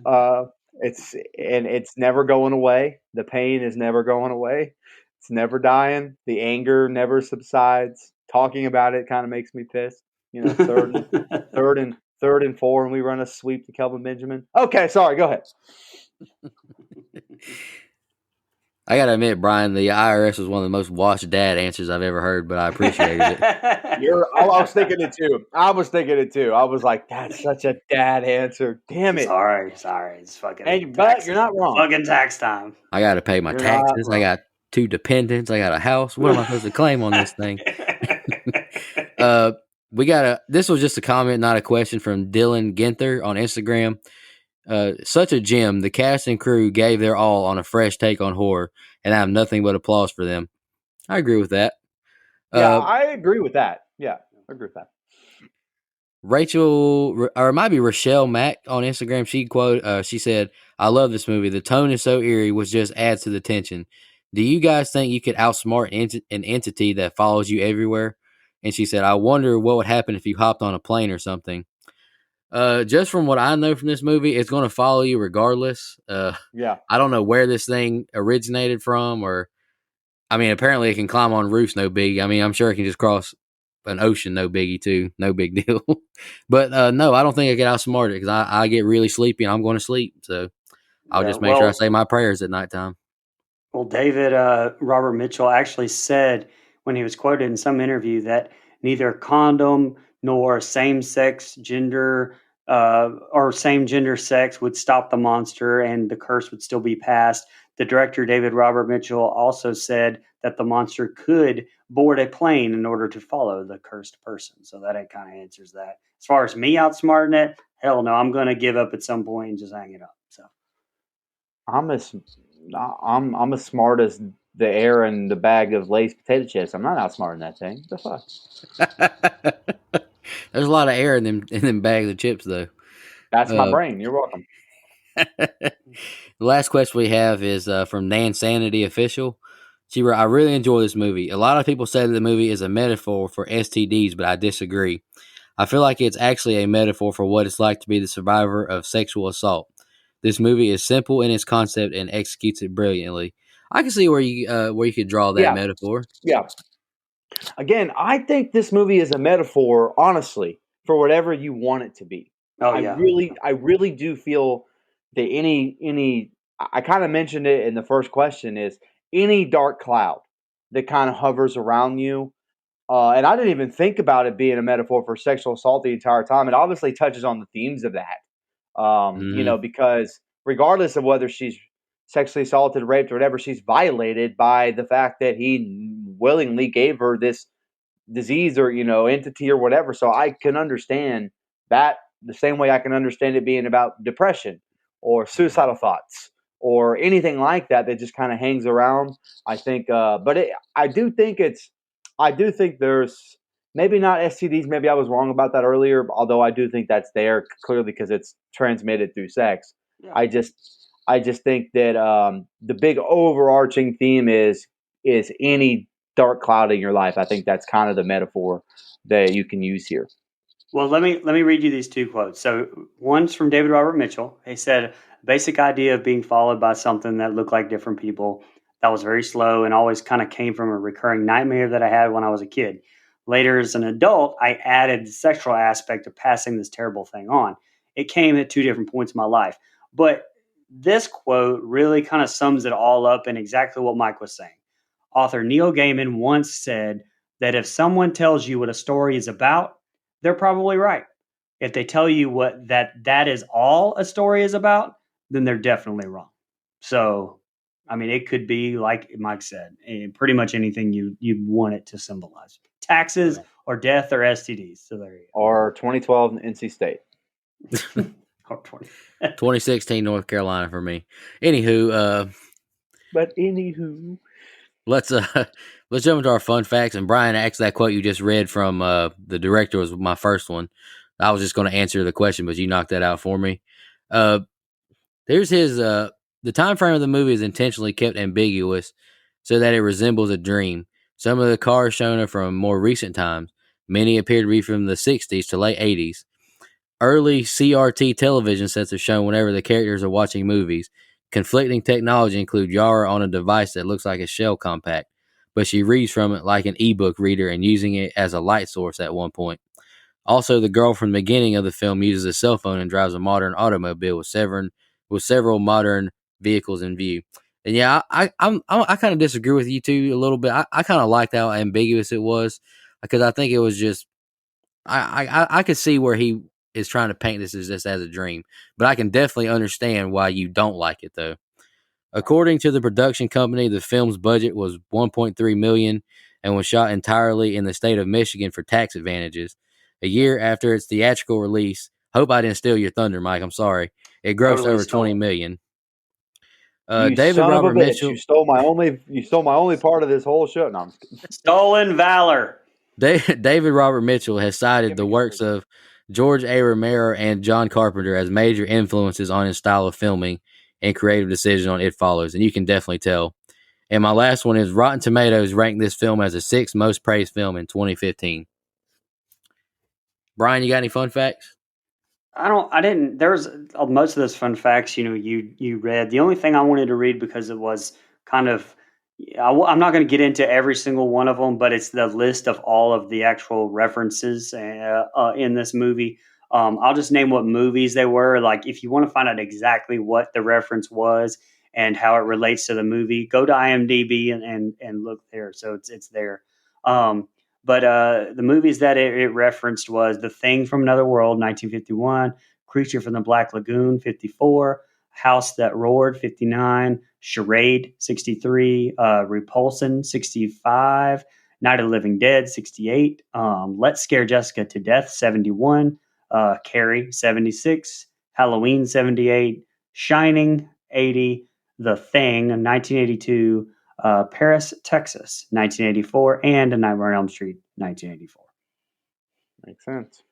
Uh, It's never going away. The pain is never going away. It's never dying. The anger never subsides. Talking about it kind of makes me pissed. You know, third and four, and we run a sweep to Kelvin Benjamin. Okay, sorry. Go ahead. I gotta admit, Brian, the IRS was one of the most washed dad answers I've ever heard, but I appreciated it. I was thinking it too. I was like, that's such a dad answer. Damn it. Sorry. It's fucking But you're not wrong. Fucking tax time. I gotta pay my taxes. I got 2 dependents. I got a house. What am I supposed to claim on this thing? This was just a comment, not a question, from Dylan Ginther on Instagram. Such a gem. The cast and crew gave their all on a fresh take on horror, and I have nothing but applause for them. I agree with that. Yeah, I agree with that. Yeah, I agree with that. Rachel, or it might be Rochelle Mack on Instagram. She said, "I love this movie. The tone is so eerie, which just adds to the tension. Do you guys think you could outsmart an entity that follows you everywhere?" And she said, "I wonder what would happen if you hopped on a plane or something." Just from what I know from this movie, it's going to follow you regardless. Yeah. I don't know where this thing originated from, apparently it can climb on roofs, no big. I'm sure it can just cross an ocean, no biggie too, no big deal. But no, I don't think I get outsmart it because I get really sleepy and I'm going to sleep. So I'll just make sure I say my prayers at nighttime. Well, David Robert Mitchell actually said when he was quoted in some interview that neither condom nor same-sex gender or same-gender sex would stop the monster and the curse would still be passed. The director, David Robert Mitchell, also said that the monster could board a plane in order to follow the cursed person. So that kind of answers that. As far as me outsmarting it, hell no, I'm going to give up at some point and just hang it up. So I'm as smart as the air in the bag of Lay's potato chips. I'm not outsmarting that thing. The fuck? There's a lot of air in them bags of chips, though. That's my brain. You're welcome. The last question we have is from Nan Sanity Official. She wrote, "I really enjoy this movie. A lot of people say that the movie is a metaphor for STDs, but I disagree. I feel like it's actually a metaphor for what it's like to be the survivor of sexual assault. This movie is simple in its concept and executes it brilliantly." I can see where you could draw that metaphor. Yeah. Again, I think this movie is a metaphor, honestly, for whatever you want it to be. Oh, yeah. I really do feel that I kind of mentioned it in the first question, is any dark cloud that kind of hovers around you. And I didn't even think about it being a metaphor for sexual assault the entire time. It obviously touches on the themes of that, because regardless of whether she's sexually assaulted, raped, or whatever, she's violated by the fact that he willingly gave her this disease or entity or whatever. So I can understand that the same way I can understand it being about depression or suicidal thoughts or anything like that that just kind of hangs around. I think, I do think there's maybe not STDs. Maybe I was wrong about that earlier. Although I do think that's there clearly because it's transmitted through sex. Yeah. I just think that the big overarching theme is any dark cloud in your life. I think that's kind of the metaphor that you can use here. Well, let me read you these 2 quotes. So one's from David Robert Mitchell. He said, "Basic idea of being followed by something that looked like different people. That was very slow and always kind of came from a recurring nightmare that I had when I was a kid. Later, as an adult, I added the sexual aspect of passing this terrible thing on. It came at 2 different points in my life." But this quote really kind of sums it all up in exactly what Mike was saying. Author Neil Gaiman once said that if someone tells you what a story is about, they're probably right. If they tell you what that is all a story is about, then they're definitely wrong. So, it could be like Mike said, pretty much anything you want it to symbolize: taxes or death or STDs. So there you go. Or 2012 NC State. Or 20. 2016 North Carolina for me. Anywho, let's jump into our fun facts. And Brian, actually, that quote you just read from the director was my first one. I was just going to answer the question, but you knocked that out for me. There's his the time frame of the movie is intentionally kept ambiguous so that it resembles a dream. Some of the cars shown are from more recent times. Many appear to be from the 60s to late 80s. Early CRT television sets are shown whenever the characters are watching movies. Conflicting technology include Yara on a device that looks like a shell compact, but she reads from it like an ebook reader and using it as a light source at one point. Also, the girl from the beginning of the film uses a cell phone and drives a modern automobile with several modern vehicles in view. And yeah, I kind of disagree with you two a little bit. I kind of liked how ambiguous it was because I think it was just I could see where he is trying to paint this as just as a dream, but I can definitely understand why you don't like it though. According to the production company, the film's budget was 1.3 million and was shot entirely in the state of Michigan for tax advantages. A year after its theatrical release, hope I didn't steal your thunder, Mike. I'm sorry. It grossed Totally over 20 stole it. million. You David son of a Robert bitch! You Mitchell. stole my only part of this whole show. No, I'm just kidding. Stolen valor. David Robert Mitchell has cited Give me the your works freaking- of George A. Romero and John Carpenter as major influences on his style of filming and creative decision on It Follows, and you can definitely tell. And my last one is Rotten Tomatoes ranked this film as the sixth most praised film in 2015. Brian, you got any fun facts? I didn't. There's most of those fun facts. You read. The only thing I wanted to read because it was kind of. I'm not going to get into every single one of them, but it's the list of all of the actual references in this movie. I'll just name what movies they were. Like, if you want to find out exactly what the reference was and how it relates to the movie, go to IMDb and look there. So it's there. Um, but the movies that it referenced was The Thing from Another World, 1951, Creature from the Black Lagoon, 54, House That Roared, 59, Charade, 63, Repulsion, 65, Night of the Living Dead, 68, Let's Scare Jessica to Death, 71, Carrie, 76, Halloween, 78, Shining, 80, The Thing, 1982, Paris, Texas, 1984, and A Nightmare on Elm Street, 1984. Makes sense.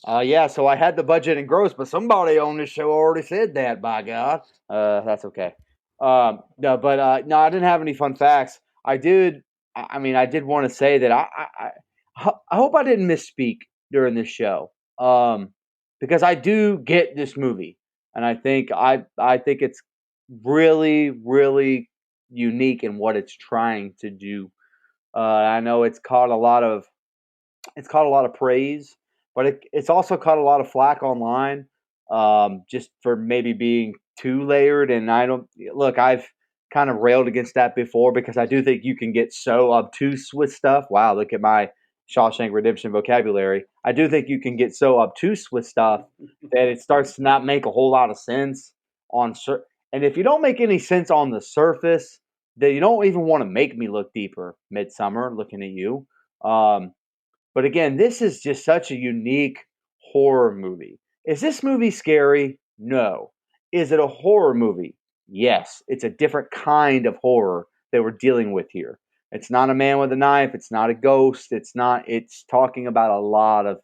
Yeah, so I had the budget and gross, but somebody on this show already said that, by God. That's okay. No, but no, I didn't have any fun facts. I did. I mean, I did want to say that I hope I didn't misspeak during this show, because I do get this movie, and I think it's really unique in what it's trying to do. I know it's caught a lot of praise, but it's also caught a lot of flack online, just for maybe being too layered. And I don't look, I've kind of railed against that before because I do think you can get so obtuse with stuff. Wow, look at my Shawshank Redemption vocabulary. I do think you can get so obtuse with stuff that it starts to not make a whole lot of sense and if you don't make any sense on the surface, then you don't even want to make me look deeper. Midsummer, looking at you. Um, but again, this is just such a unique horror movie. Is this movie scary? No. Is it a horror movie? Yes. It's a different kind of horror that we're dealing with here. It's not a man with a knife. It's not a ghost. It's talking about a lot of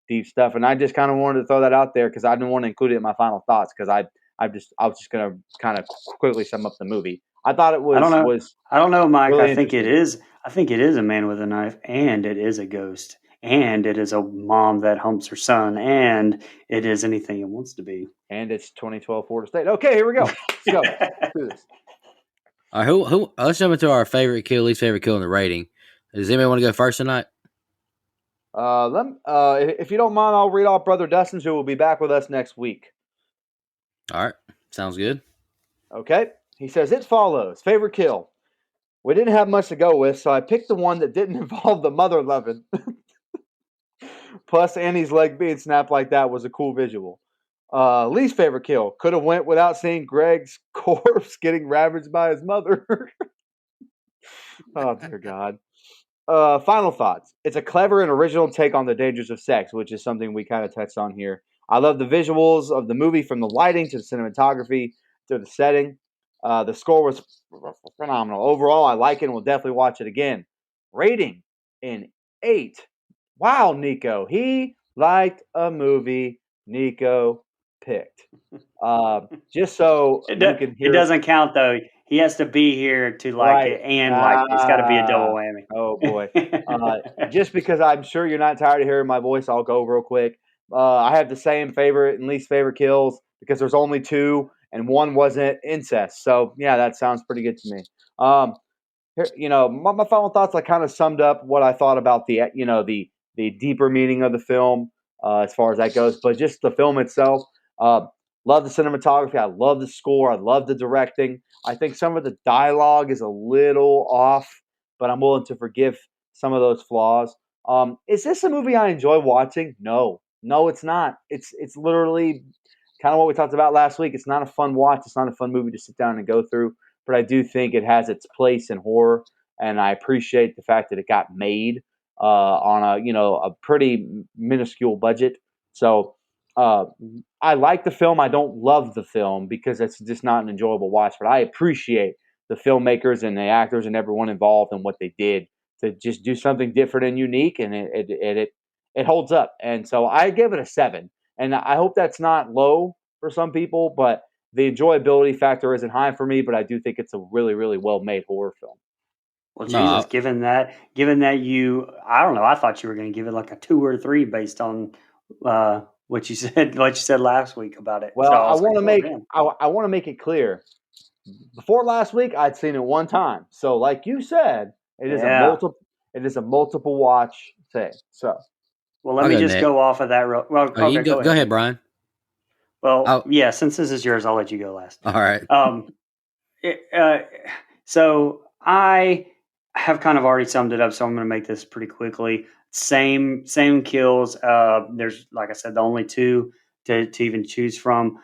deep stuff. And I just kind of wanted to throw that out there because I didn't want to include it in my final thoughts because I was just going to kind of quickly sum up the movie. I thought it I don't know. was I don't know, Mike. really interesting. I think it is a man with a knife, and it is a ghost, and it is a mom that humps her son, and it is anything it wants to be. And it's 2012 Florida State. Okay, here we go. Let's go. Let's do this. All right, let's jump into our favorite kill, least favorite kill in the rating. Does anybody want to go first tonight? If you don't mind, I'll read off Brother Dustin's, who will be back with us next week. All right, sounds good. Okay. He says, it follows. Favorite kill. We didn't have much to go with, so I picked the one that didn't involve the mother loving. Plus, Annie's leg being snapped like that was a cool visual. Least favorite kill. Could have went without seeing Greg's corpse getting ravaged by his mother. Oh, dear God. Final thoughts. It's a clever and original take on the dangers of sex, which is something we kind of touched on here. I love the visuals of the movie, from the lighting to the cinematography to the setting. The score was phenomenal. Overall, I like it and will definitely watch it again. Rating an 8. Wow, Nico. He liked a movie Nico picked. Just so you can It hear doesn't count though. He has to be here to like right. it and like it. It's got to be a double Oh boy. whammy. Just because I'm sure you're not tired of hearing my voice, I'll go real quick. I have the same favorite and least favorite kills because there's only two, and one wasn't incest. So yeah, that sounds pretty good to me. My final thoughts. I kind of summed up what I thought about the deeper meaning of the film as far as that goes. But just the film itself, uh, love the cinematography. I love the score. I love the directing. I think some of the dialogue is a little off, but I'm willing to forgive some of those flaws. Is this a movie I enjoy watching? No, it's not. It's literally kind of what we talked about last week. It's not a fun watch. It's not a fun movie to sit down and go through. But I do think it has its place in horror, and I appreciate the fact that it got made on a pretty minuscule budget. So uh, I like the film. I don't love the film because it's just not an enjoyable watch. But I appreciate the filmmakers and the actors and everyone involved and what they did to just do something different and unique, and it holds up. And so I give it a 7. And I hope that's not low for some people, but the enjoyability factor isn't high for me. But I do think it's a really, really well made horror film. Well, No, Jesus, given that I don't know, I thought you were going to give it like a 2 or 3 based on what you said last week about it. Well, So I was like, oh man, I want to make it clear. Before last week, I'd seen it one time. So, like you said, yeah. it is a multiple watch thing. So, Well, let I'll me go just next. go off of that. Well, Oh, you okay, can go, go go ahead. ahead, Brian. Well, Oh, yeah, since this is yours, I'll let you go last. all right. Um, it, so I have kind of already summed it up, so I'm going to make this pretty quickly. Same kills. There's, like I said, the only two to even choose from.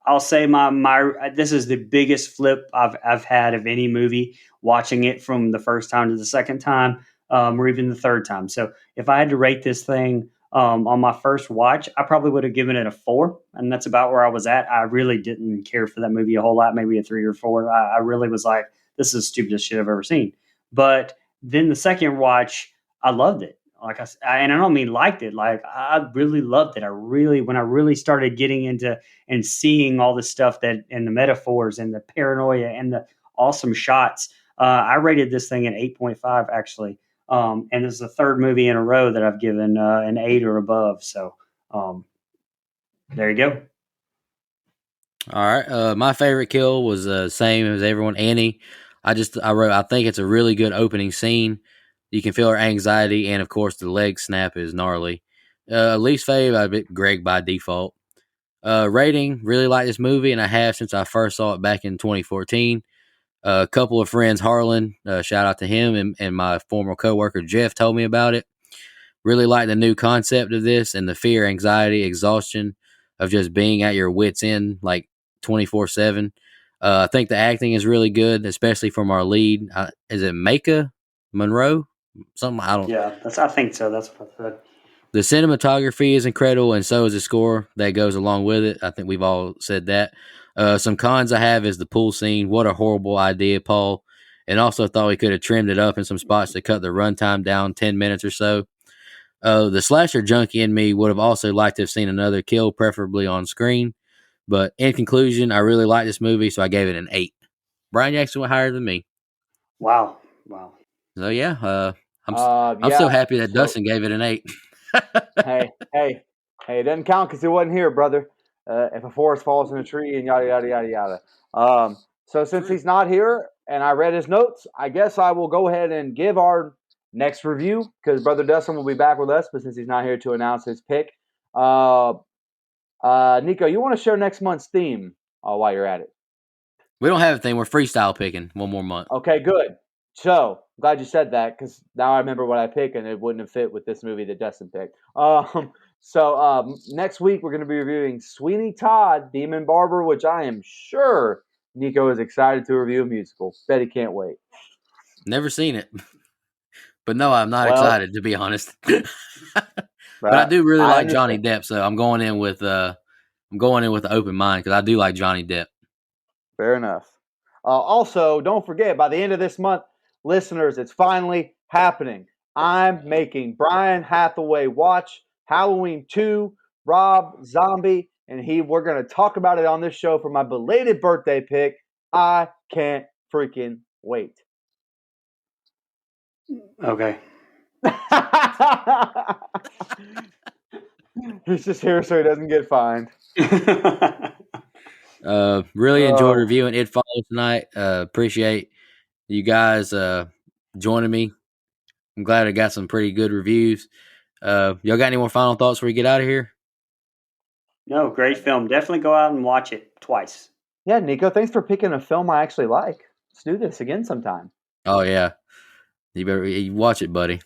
I'll say my this is the biggest flip I've had of any movie. Watching it from the first time to the second time, or even the third time. So if I had to rate this thing on my first watch, I probably would have given it a 4, and that's about where I was at. I really didn't care for that movie a whole lot, maybe a 3 or 4. I really was like, this is the stupidest shit I've ever seen. But then the second watch, I loved it. And I don't mean liked it. Like I really loved it. When I really started getting into and seeing all the stuff that and the metaphors and the paranoia and the awesome shots, I rated this thing an 8.5 actually. And this is the third movie in a row that I've given an 8 or above. So um, there you go. All right. My favorite kill was same as everyone. Annie. I wrote. I think it's a really good opening scene. You can feel her anxiety, and of course, the leg snap is gnarly. Least fave, I picked Greg by default. Rating, really like this movie, and I have since I first saw it back in 2014. A couple of friends, Harlan, shout out to him, and my former coworker Jeff told me about it. Really like the new concept of this and the fear, anxiety, exhaustion of just being at your wits' end, like 24/7. I think the acting is really good, especially from our lead. Is it Micah Monroe? Something I don't. Yeah, I think so. That's what I said. The cinematography is incredible, and so is the score that goes along with it. I think we've all said that. Some cons I have is the pool scene. What a horrible idea, Paul. And also thought we could have trimmed it up in some spots to cut the runtime down 10 minutes or so. The slasher junkie in me would have also liked to have seen another kill, preferably on screen. But in conclusion, I really like this movie, so I gave it an 8. Brian, you actually went higher than me. Wow. Wow. So yeah, I'm so yeah. happy that So Dustin gave it an 8. hey, it doesn't count because it wasn't here, brother. If a forest falls in a tree and yada yada yada yada. So since True. he's not here and I read his notes, I guess I will go ahead and give our next review because brother Dustin will be back with us, but since he's not here to announce his pick, Nico, you want to share next month's theme while you're at it? We don't have a thing. We're freestyle picking one more month. Okay, good. So I'm glad you said that because now I remember what I picked and it wouldn't have fit with this movie that Dustin picked. Next week we're going to be reviewing Sweeney Todd, Demon Barber, which I am sure Nico is excited to review a musical. Bet he can't wait. Never seen it. But no, I'm not Well, excited to be honest. But I do really I like Johnny understand. Depp, so I'm going in with an open mind because I do like Johnny Depp. Fair enough. Also, don't forget, by the end of this month, listeners, it's finally happening. I'm making Brian Hathaway watch Halloween 2, Rob Zombie, and we're going to talk about it on this show for my belated birthday pick. I can't freaking wait. Okay. He's just here so he doesn't get fined. Really enjoyed Oh. reviewing It Follows tonight. Appreciate you guys joining me. I'm glad I got some pretty good reviews. Y'all got any more final thoughts before we get out of here? No, great film. Definitely go out and watch it twice. Yeah, Nico, thanks for picking a film I actually like. Let's do this again sometime. Oh yeah, you watch it, buddy.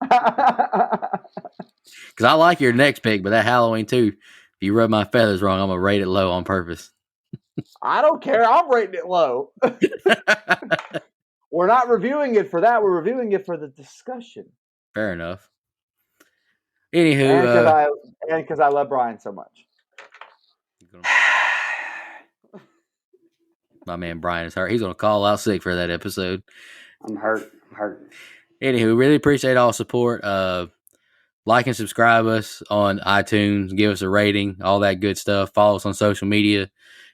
Because I like your next pick, but that Halloween 2, if you rub my feathers wrong, I'm gonna rate it low on purpose. I don't care. I'm rating it low. We're not reviewing it for that. We're reviewing it for the discussion. Fair enough. Anywho, and because I love Brian so much. My man Brian is hurt. He's gonna call out sick for that episode. I'm hurt. Anywho, really appreciate all support. Like and subscribe us on iTunes. Give us a rating. All that good stuff. Follow us on social media.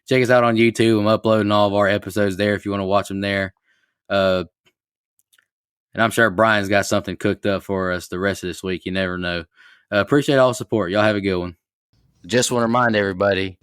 Check us out on YouTube. I'm uploading all of our episodes there if you want to watch them there. And I'm sure Brian's got something cooked up for us the rest of this week. You never know. Appreciate all the support. Y'all have a good one. Just want to remind everybody